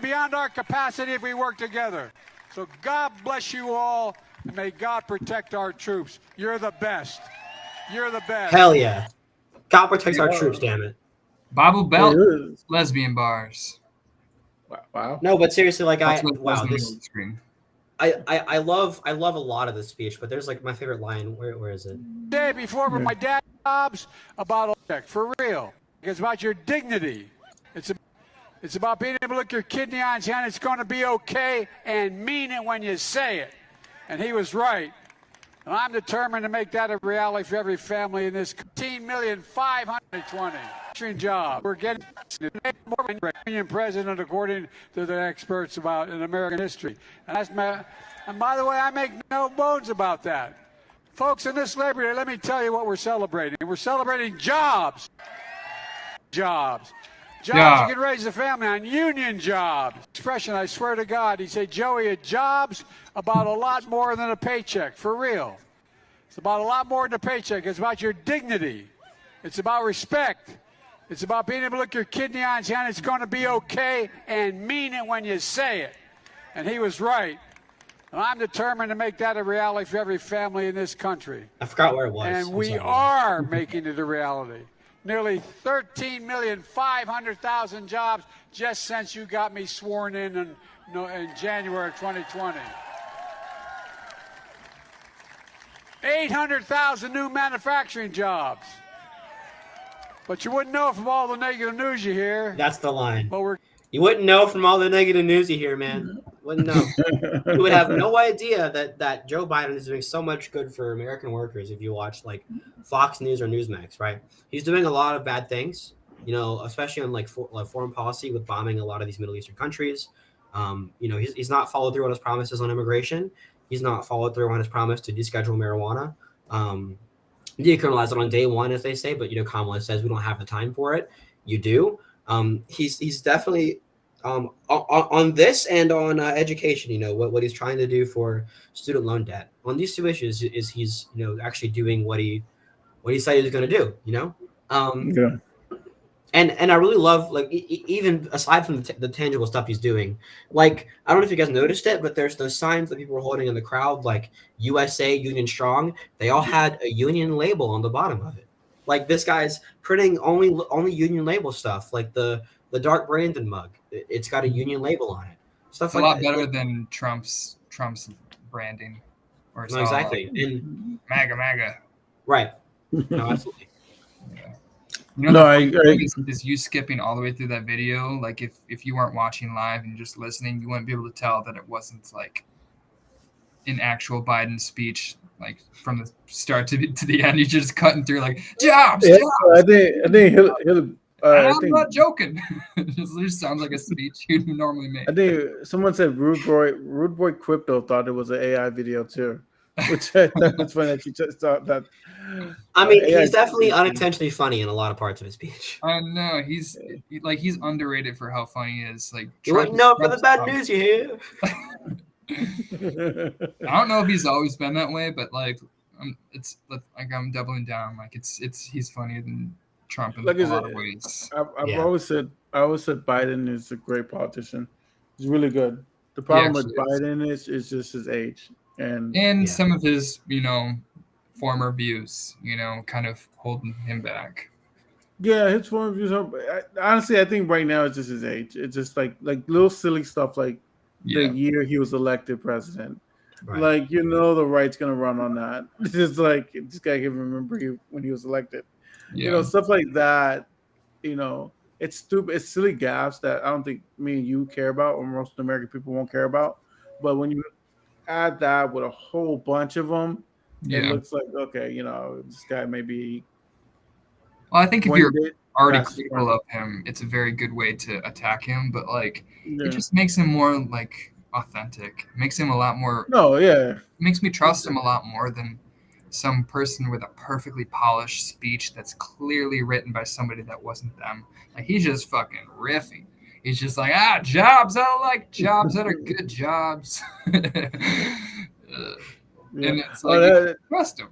beyond our capacity if we work together. So God bless you all, and may God protect our troops. You're the best. You're the best. Hell yeah. God protects our troops, damn it. Bible Belt, lesbian bars. Wow. No, but seriously, like I love a lot of this speech, but there's like my favorite line. Where is it? Day before my dad's jobs about for real. It's about your dignity. It's about being able to look your kidney eye and say it's going to be okay and mean it when you say it. And he was right. And I'm determined to make that a reality for every family in this 15,520 job. We're getting more union president according to the experts about in American history. And by the way, I make no bones about that. Folks, in this Labor Day, let me tell you what we're celebrating. We're celebrating jobs. Jobs. Jobs you can raise a family on, union jobs. Expression, I swear to God, he said, Joey, a job's about a lot more than a paycheck, for real. It's about a lot more than a paycheck. It's about your dignity. It's about respect. It's about being able to look your kidney eye and say it's going to be okay and mean it when you say it. And he was right. And I'm determined to make that a reality for every family in this country. I forgot where it was. And we are making it a reality. Nearly 13,500,000 jobs just since you got me sworn in January of 2020. 800,000 new manufacturing jobs. But you wouldn't know from all the negative news you hear. That's the line. But you wouldn't know from all the negative news you hear, man. Wouldn't know. You would have no idea that Joe Biden is doing so much good for American workers if you watch like Fox News or Newsmax, right? He's doing a lot of bad things, especially on like foreign policy with bombing a lot of these Middle Eastern countries. He's not followed through on his promises on immigration. He's not followed through on his promise to deschedule marijuana. Decriminalize it on day one, as they say, but Kamala says we don't have the time for it. You do. He's definitely on this and on education. What he's trying to do for student loan debt on these two issues is he's actually doing what he said he was going to do. Yeah. And I really love, like, even aside from the tangible stuff he's doing, like, I don't know if you guys noticed it, but there's those signs that people were holding in the crowd, like USA Union Strong. They all had a union label on the bottom of it. Like, this guy's printing only union label stuff, like the Dark Brandon mug. It's got a union label on it. Stuff it's like a lot that. better than Trump's branding. Or no, exactly. And MAGA. Right. No, absolutely. Yeah. Is you skipping all the way through that video. Like if you weren't watching live and just listening, you wouldn't be able to tell that it wasn't like an actual Biden speech, like from the start to the end. You're just cutting through like jobs. Yeah, jobs. I think I'm not joking. It just sounds like a speech you'd normally make. I think someone said Rude Boy Crypto thought it was an AI video too, which I thought was funny that you just thought that. I mean, he's definitely unintentionally funny in a lot of parts of his speech. No, he's underrated for how funny he is. Like you wouldn't know for the bad news you hear. I don't know if he's always been that way, but like, I'm doubling down. Like he's funnier than Trump in a lot of ways. I've always said Biden is a great politician. He's really good. The problem with Biden is just his age and some of his former views, kind of holding him back. Yeah, his former views. Honestly, I think right now it's just his age. It's just like little silly stuff like the year he was elected president. Right. Like the right's gonna run on that. It's just like this guy can remember when he was elected. Stuff like that. It's stupid. It's silly gaffes that I don't think me and you care about, or most American people won't care about. But when you add that with a whole bunch of them, it looks like okay, this guy maybe. Well, I think if you're already critical of him, it's a very good way to attack him. But it just makes him more authentic. It makes him a lot more. No, yeah. It makes me trust him a lot more than some person with a perfectly polished speech that's clearly written by somebody that wasn't them. Like he's just fucking riffing. He's just like, jobs. I like jobs that are good jobs. And it's trust him.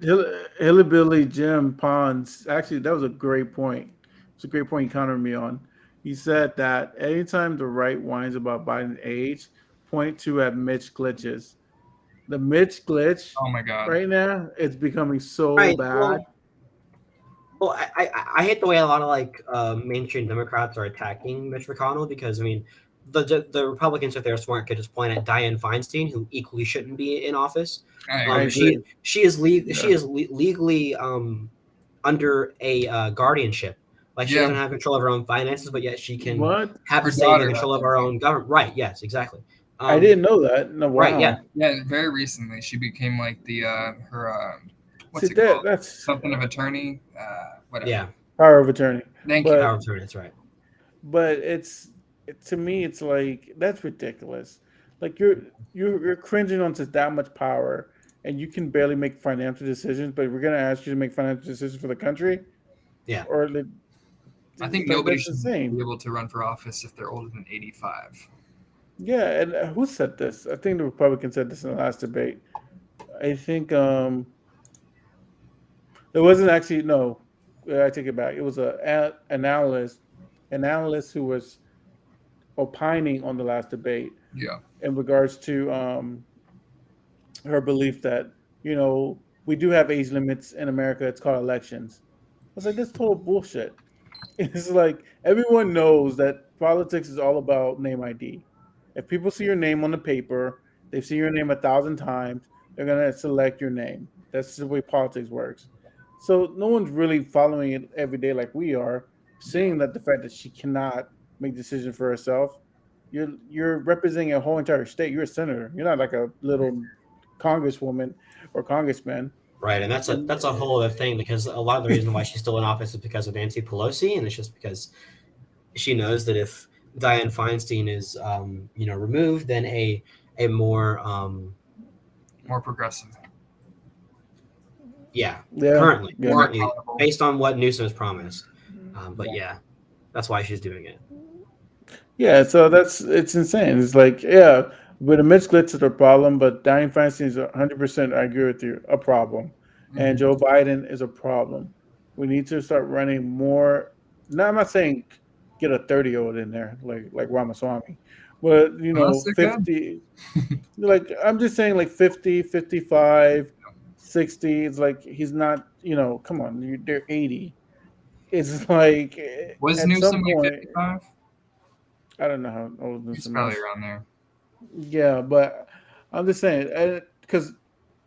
Hillbilly Jim Pons. Actually, that was a great point. It's a great point he countered me on. He said that anytime the right whines about Biden's age, point to at Mitch glitches. The Mitch glitch. Oh my god! Right now, it's becoming so bad. Well, I hate the way a lot of mainstream Democrats are attacking Mitch McConnell because the Republicans, if they're smart, could just point at Dianne Feinstein, who equally shouldn't be in office. She is legally under a guardianship. Like she doesn't have control of her own finances, but yet she can have control of her own government. Right? Yes, exactly. I didn't know that. No, wow. Right? Yeah. Yeah. Very recently, she became like the her what's it called? That's something of attorney. Whatever. Yeah. Power of attorney. Thank you. Power of attorney. That's right. But to me, it's like that's ridiculous. Like you're cringing onto that much power, and you can barely make financial decisions. But we're gonna ask you to make financial decisions for the country. Yeah. Or I think nobody should be able to run for office if they're older than 85. Yeah, and who said this? I think the Republicans said this in the last debate. I think it wasn't actually I take it back. It was an analyst who was opining on the last debate. Yeah. In regards to her belief that we do have age limits in America. It's called elections. I was like, that's total bullshit. It's like everyone knows that politics is all about name ID. If people see your name on the paper, they've seen your name 1,000 times, they're going to select your name. That's the way politics works. So no one's really following it every day like we are, seeing that the fact that she cannot make decisions for herself. You're representing a whole entire state. You're a senator. You're not like a little congresswoman or congressman. Right, and that's a whole other thing because a lot of the reason why she's still in office is because of Nancy Pelosi, and it's just because she knows that if Dianne Feinstein is removed, then a more progressive. Currently based on what Newsom has promised. But that's why she's doing it. Yeah, so it's insane. It's like, but the Mitch glitch is a problem, but Dianne Feinstein is 100%, I agree with you, a problem. Mm-hmm. And Joe Biden is a problem. We need to start running more. No, I'm not saying get a 30-year-old in there like Ramaswamy. But, 50. I'm just saying like 50, 55, 60. It's like he's not, come on, they're 80. It's like was Newsom like 55? I don't know how old Newsom is. He's probably around there. Yeah, but I'm just saying because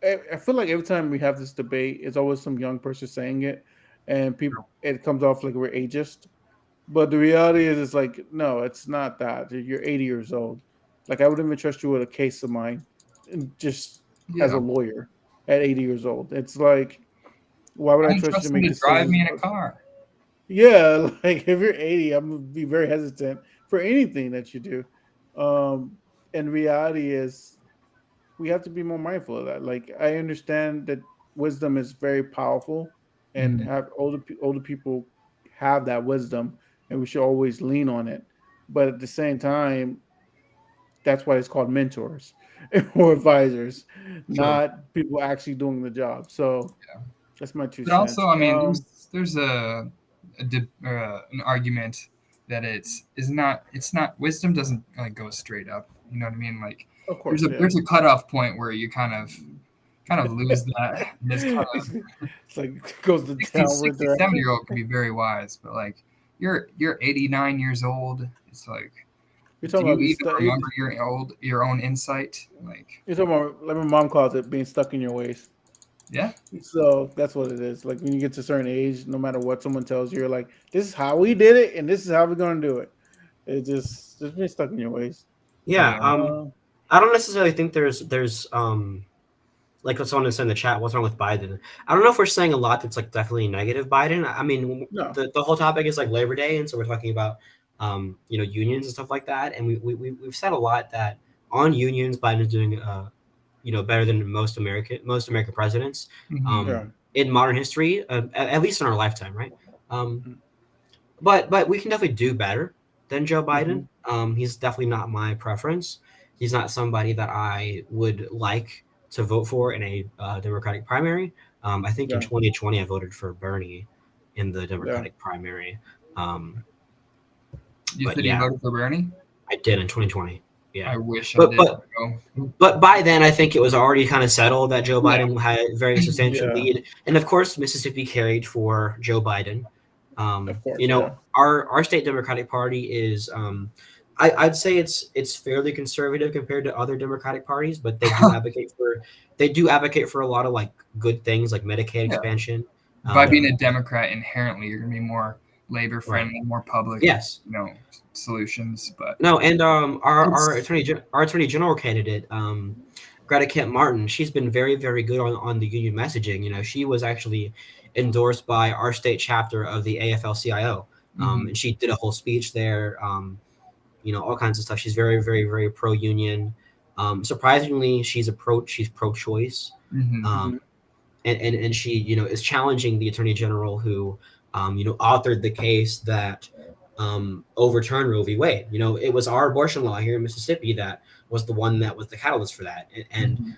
I feel like every time we have this debate, it's always some young person saying it, and it comes off like we're ageist. But the reality is, it's like no, it's not that. You're 80 years old. Like I wouldn't even trust you with a case of mine, just as a lawyer at 80 years old. It's like, why would I trust you to make decisions? Drive me in a car. Yeah, like if you're 80, I'm gonna be very hesitant for anything that you do. And reality is we have to be more mindful of that. Like I understand that wisdom is very powerful and have older people have that wisdom and we should always lean on it. But at the same time, that's why it's called mentors or advisors, not people actually doing the job. So that's my 2 cents. But also, I mean, there's an argument that it's not wisdom doesn't like go straight up. You know what I mean? Like of course, there's a cutoff point where you kind of kind of lose that. And it's kind of it's like it goes the 67-year-old can be very wise, but like you're 89 years old. It's like, You're do talking you about even remember your own insight? Like, you're talking about, like my mom calls it, being stuck in your ways. yeah. So that's what it is. Like when you get to a certain age, no matter what someone tells you, you're like, this is how we did it, and this is how we're gonna do it. It just being stuck in your ways. Yeah. Yeah. I don't necessarily think there's like what someone said in the chat, what's wrong with Biden? I don't know if we're saying a lot that's like definitely negative Biden. I mean, No. the whole topic is like Labor Day, and so we're talking about unions and stuff like that, and we've said a lot that on unions Biden is doing better than most American presidents in modern history, at least in our lifetime, right? But we can definitely do better than Joe Biden. He's definitely not my preference. He's not somebody that I would like to vote for in a Democratic primary. I think in 2020 I voted for Bernie in the Democratic primary. You said you voted for Bernie? I did in 2020. Yeah, I wish I did. But by then, I think it was already kind of settled that Joe Biden had a very substantial lead, and of course, Mississippi carried for Joe Biden. Of course, our state Democratic Party is, I'd say it's fairly conservative compared to other Democratic parties, but they do advocate for a lot of like good things like Medicaid expansion. By being a Democrat, inherently you're gonna be more labor friendly, more public. Yes, solutions. But no, and our attorney general candidate, Greta Kemp Martin, she's been very, very good on the union messaging. She was actually endorsed by our state chapter of the AFL-CIO, and she did a whole speech there. All kinds of stuff. She's very, very, very pro-union. Surprisingly, she's pro-choice, and she is challenging the attorney general who authored the case that overturned Roe v. Wade. It was our abortion law here in Mississippi that was the one that was the catalyst for that, and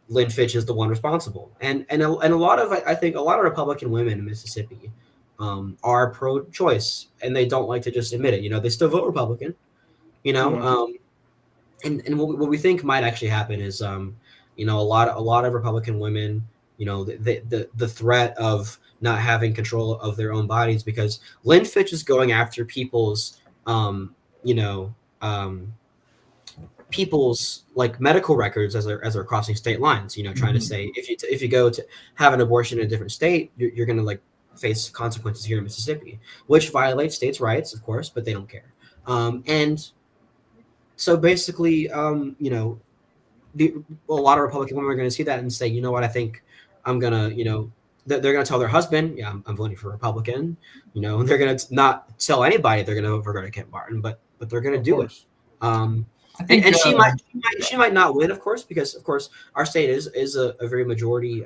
Lynn Fitch is the one responsible, and a lot of I think a lot of Republican women in Mississippi are pro-choice, and they don't like to just admit it. They still vote Republican, and what we think might actually happen is a lot of Republican women, the threat of not having control of their own bodies, because Lynn Fitch is going after people's people's like medical records as they're crossing state lines, trying to say if you go to have an abortion in a different state, you're going to like face consequences here in Mississippi, which violates states' rights, of course, but they don't care. And so basically, a lot of Republican women are going to see that and say, you know what, I think I'm going to, they're going to tell their husband, yeah, I'm voting for Republican, and they're going to not tell anybody they're going to vote for Greta Kemp Martin, but they're going to do it. I think, and she might not win, of course, because of course our state is a very majority,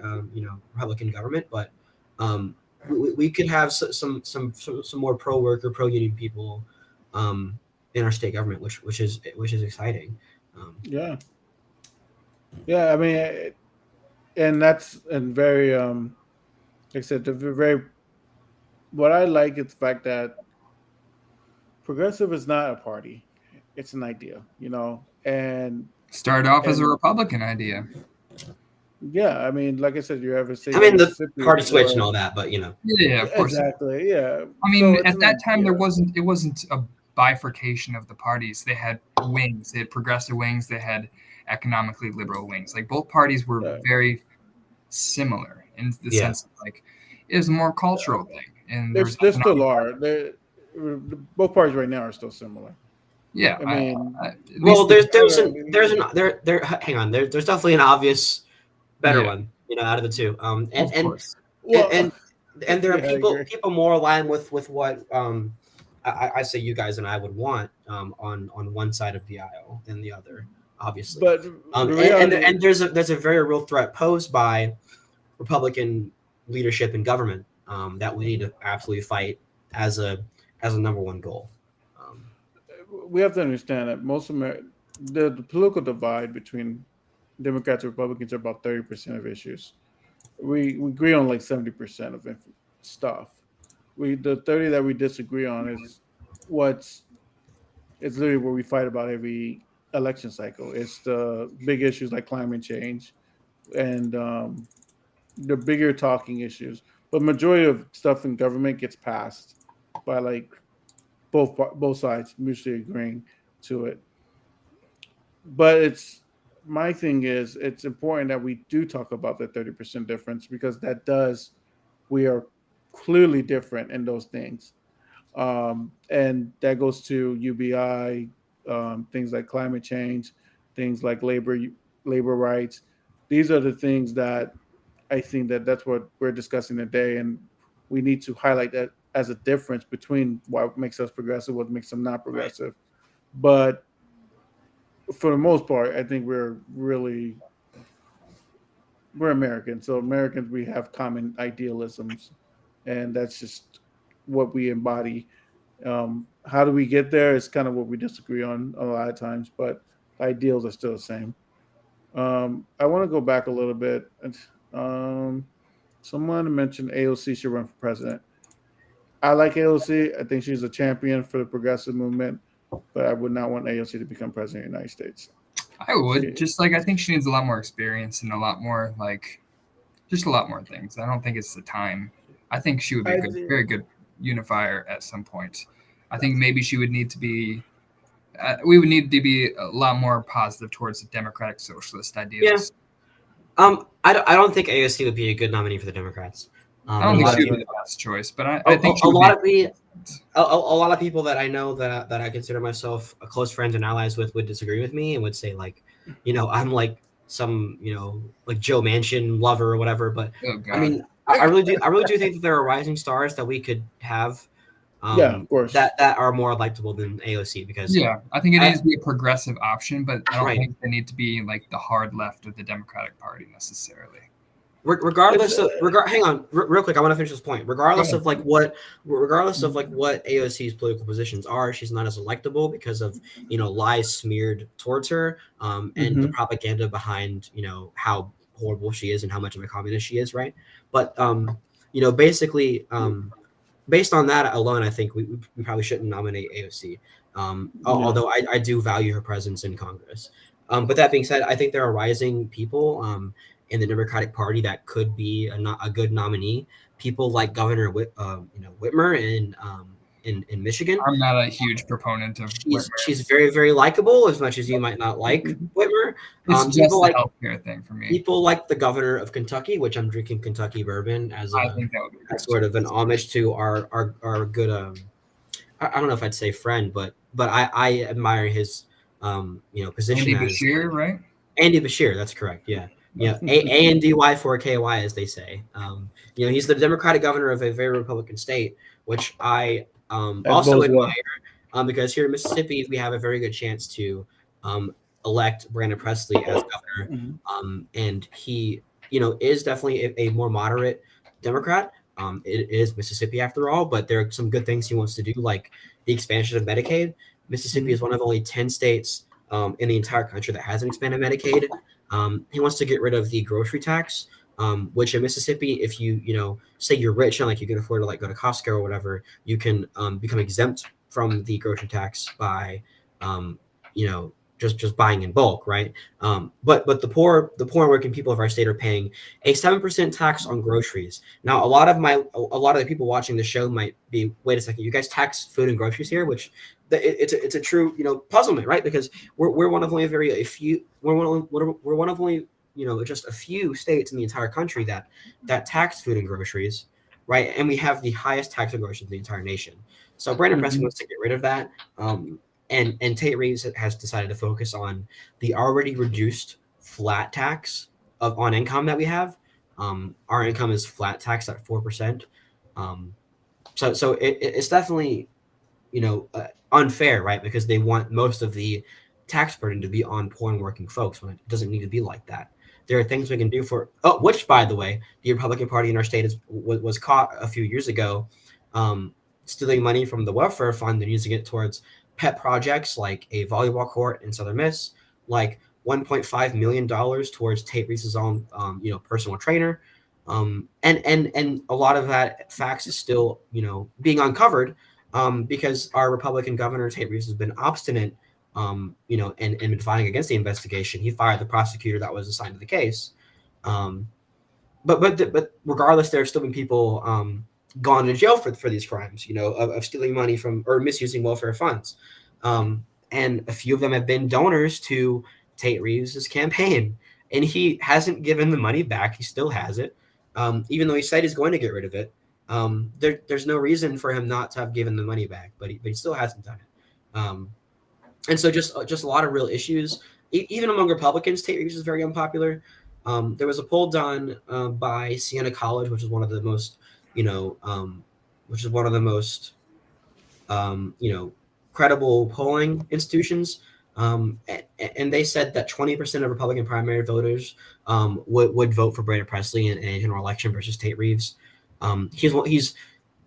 Republican government, but we could have some more pro worker, pro union people in our state government, which is exciting. Yeah. I mean, and that's very like I said, what I like is the fact that progressive is not a party. It's an idea, and started off as a Republican idea. Yeah, I mean, like I said, you have a state. I mean, the party switch and all that, but Yeah, of course. Exactly. Yeah. I mean, at that time, it wasn't a bifurcation of the parties. They had wings. They had progressive wings. They had economically liberal wings. Like both parties were very similar in the sense that, like, it was a more cultural thing. And they still are. Both parties right now are still similar. Yeah, I mean, there's hang on. There's definitely an obvious better one, out of the two. And there are people more aligned with what I say you guys and I would want on one side of the aisle than the other, obviously. But and there's a very real threat posed by Republican leadership and government that we need to absolutely fight as a number one goal. We have to understand that the political divide between Democrats and Republicans are about 30% of issues. We agree on like 70% of stuff. The 30 that we disagree on is it's literally what we fight about every election cycle. It's the big issues like climate change and the bigger talking issues. But majority of stuff in government gets passed by like both sides mutually agreeing to it. But it's my thing is it's important that we do talk about the 30% difference because that does we are clearly different in those things. And that goes to UBI, things like climate change, things like labor rights. These are the things that I think that that's what we're discussing today, and we need to highlight that as a difference between what makes us progressive, what makes them not progressive. Right. But for the most part, I think we're American. So Americans, we have common idealisms, and that's just what we embody. How do we get there? It's kind of what we disagree on a lot of times, but ideals are still the same. I want to go back a little bit. Someone mentioned AOC should run for president. I like AOC. I think she's a champion for the progressive movement, but I would not want AOC to become president of the United States. I would. Just like I think she needs a lot more experience and a lot more just a lot more things. I don't think it's the time. I think she would be a very good unifier at some point. I think maybe she would need to be we would need to be a lot more positive towards the democratic socialist ideas. Yeah. I don't think AOC would be a good nominee for the Democrats. I don't think she would be the best choice, but I think a lot of people that I know that I consider myself close friends and allies with would disagree with me and would say like, I'm like some like Joe Manchin lover or whatever. But I mean, I really do think that there are rising stars that we could have. Of course. That are more electable than AOC because I think it needs to be a progressive option, but I don't think they need to be like the hard left of the Democratic Party necessarily. Regardless of hang on real quick, I want to finish this point. Regardless of what AOC's political positions are, she's not as electable because of lies smeared towards her and the propaganda behind how horrible she is and how much of a communist she is, right? But basically based on that alone, I think we probably shouldn't nominate AOC. Although I do value her presence in Congress. But that being said, I think there are rising people in the Democratic Party that could be a good nominee. People like Governor Whitmer in Michigan. I'm not a huge proponent of Whitmer. She's very, very likable, as much as you might not like Whitmer. It's just a healthcare thing for me. People like the governor of Kentucky, which I'm drinking Kentucky bourbon as I think that would be sort of an homage to our good I don't know if I'd say friend, but I admire his position. Andy Bashir, right? Andy Bashir, that's correct. Yeah. Yeah, ANDY4KY, as they say. He's the Democratic governor of a very Republican state, which I also admire because here in Mississippi, we have a very good chance to elect Brandon Presley as governor. And he, is definitely a more moderate Democrat. It is Mississippi after all, but there are some good things he wants to do, like the expansion of Medicaid. Mississippi is one of only 10 states in the entire country that hasn't expanded Medicaid. He wants to get rid of the grocery tax, which in Mississippi, if you say you're rich and like you can afford to like go to Costco or whatever, you can become exempt from the grocery tax by just buying in bulk, right? But the poor and working people of our state are paying a 7% tax on groceries. Now, a lot of the people watching the show might be, wait a second, you guys tax food and groceries here, which it's a true puzzlement, right? Because we're one of only just a few states in the entire country that tax food and groceries, right? And we have the highest tax on groceries in the entire nation. So Brandon Presley wants to get rid of that. And Tate Reeves has decided to focus on the already reduced flat tax on income that we have. Our income is flat taxed at 4%. So it's definitely unfair, right? Because they want most of the tax burden to be on poor and working folks when it doesn't need to be like that. There are things we can do which, by the way, the Republican Party in our state was caught a few years ago stealing money from the welfare fund and using it towards pet projects like a volleyball court in Southern Miss, like $1.5 million towards Tate Reeves' own, personal trainer. And a lot of that facts is still, being uncovered because our Republican governor, Tate Reeves, has been obstinate you know, and been fighting against the investigation. He fired the prosecutor that was assigned to the case. But regardless, there have still been people gone to jail for these crimes, you know, of stealing money from or misusing welfare funds. And a few of them have been donors to Tate Reeves' campaign. And he hasn't given the money back. He still has it, even though he said he's going to get rid of it. There's no reason for him not to have given the money back, but he still hasn't done it. And so just a lot of real issues. Even among Republicans, Tate Reeves is very unpopular. There was a poll done by Siena College, which is one of the most, you know, credible polling institutions. And they said that 20% of Republican primary voters would vote for Brandon Presley in a general election versus Tate Reeves. He's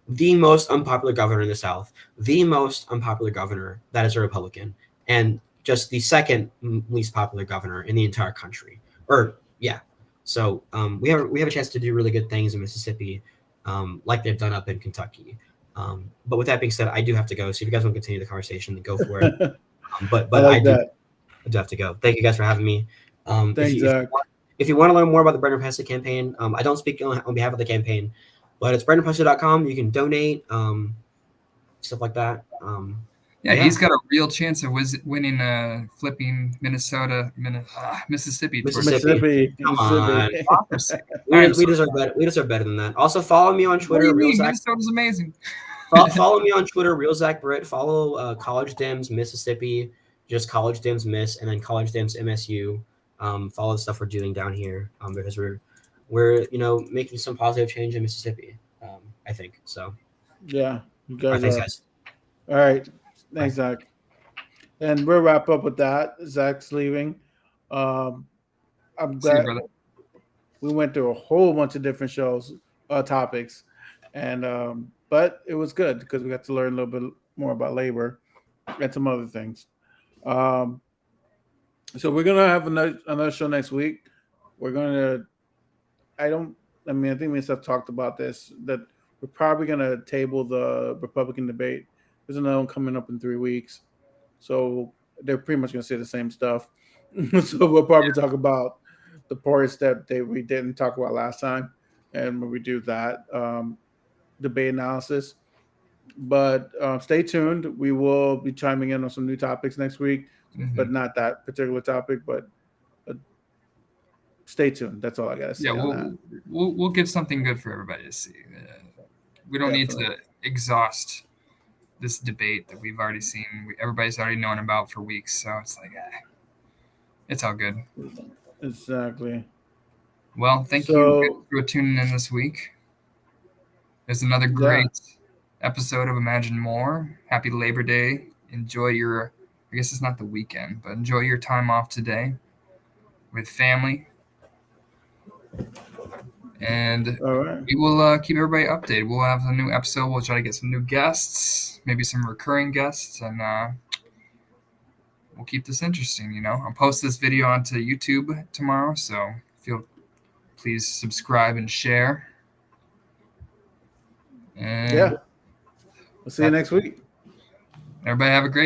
the most unpopular governor in the South, the most unpopular governor that is a Republican, and just the second least popular governor in the entire country. So we have a chance to do really good things in Mississippi, like they've done up in Kentucky. But with that being said, I do have to go. So if you guys want to continue the conversation, then go for it. But I do have to go. Thank you guys for having me. Thanks, Zach. If you want to learn more about the Brandon Presley campaign, I don't speak on behalf of the campaign, but it's BrandonPresley.com. You can donate, stuff like that. He's got a real chance of winning, flipping Mississippi. Come on. We deserve better. We deserve better than that. Also, follow me on Twitter. Minnesota's amazing. Follow me on Twitter, Real Zach Britt. Follow College Dems Mississippi, just College Dems Miss, and then College Dems MSU. Follow the stuff we're doing down here, because we're making some positive change in Mississippi. I think so. Yeah, you guys. Thanks, guys. All right, thanks, Zach. And we'll wrap up with that. Zach's leaving. I'm glad we went through a whole bunch of different topics, and but it was good because we got to learn a little bit more about labor and some other things. So we're gonna have another show next week. We're gonna. I think we have talked about this, that we're probably gonna table the Republican debate. There's another one coming up in 3 weeks, so they're pretty much gonna say the same stuff. So we'll probably talk about the parts that we didn't talk about last time, and when we do that debate analysis. But stay tuned. We will be chiming in on some new topics next week, but not that particular topic. But stay tuned. That's all I gotta say. Yeah, we'll give something good for everybody to see. We don't need to exhaust this debate that we've already seen. Everybody's already known about for weeks, so it's like, it's all good. Exactly. Well, thank you for tuning in this week. There's another great episode of Imagine More. Happy Labor Day. Enjoy I guess it's not the weekend, but enjoy your time off today with family. And we will keep everybody updated. We'll have a new episode. We'll try to get some new guests, maybe some recurring guests, and we'll keep this interesting. I'll post this video onto YouTube tomorrow, so please subscribe and share. And we'll see you next week. Everybody have a great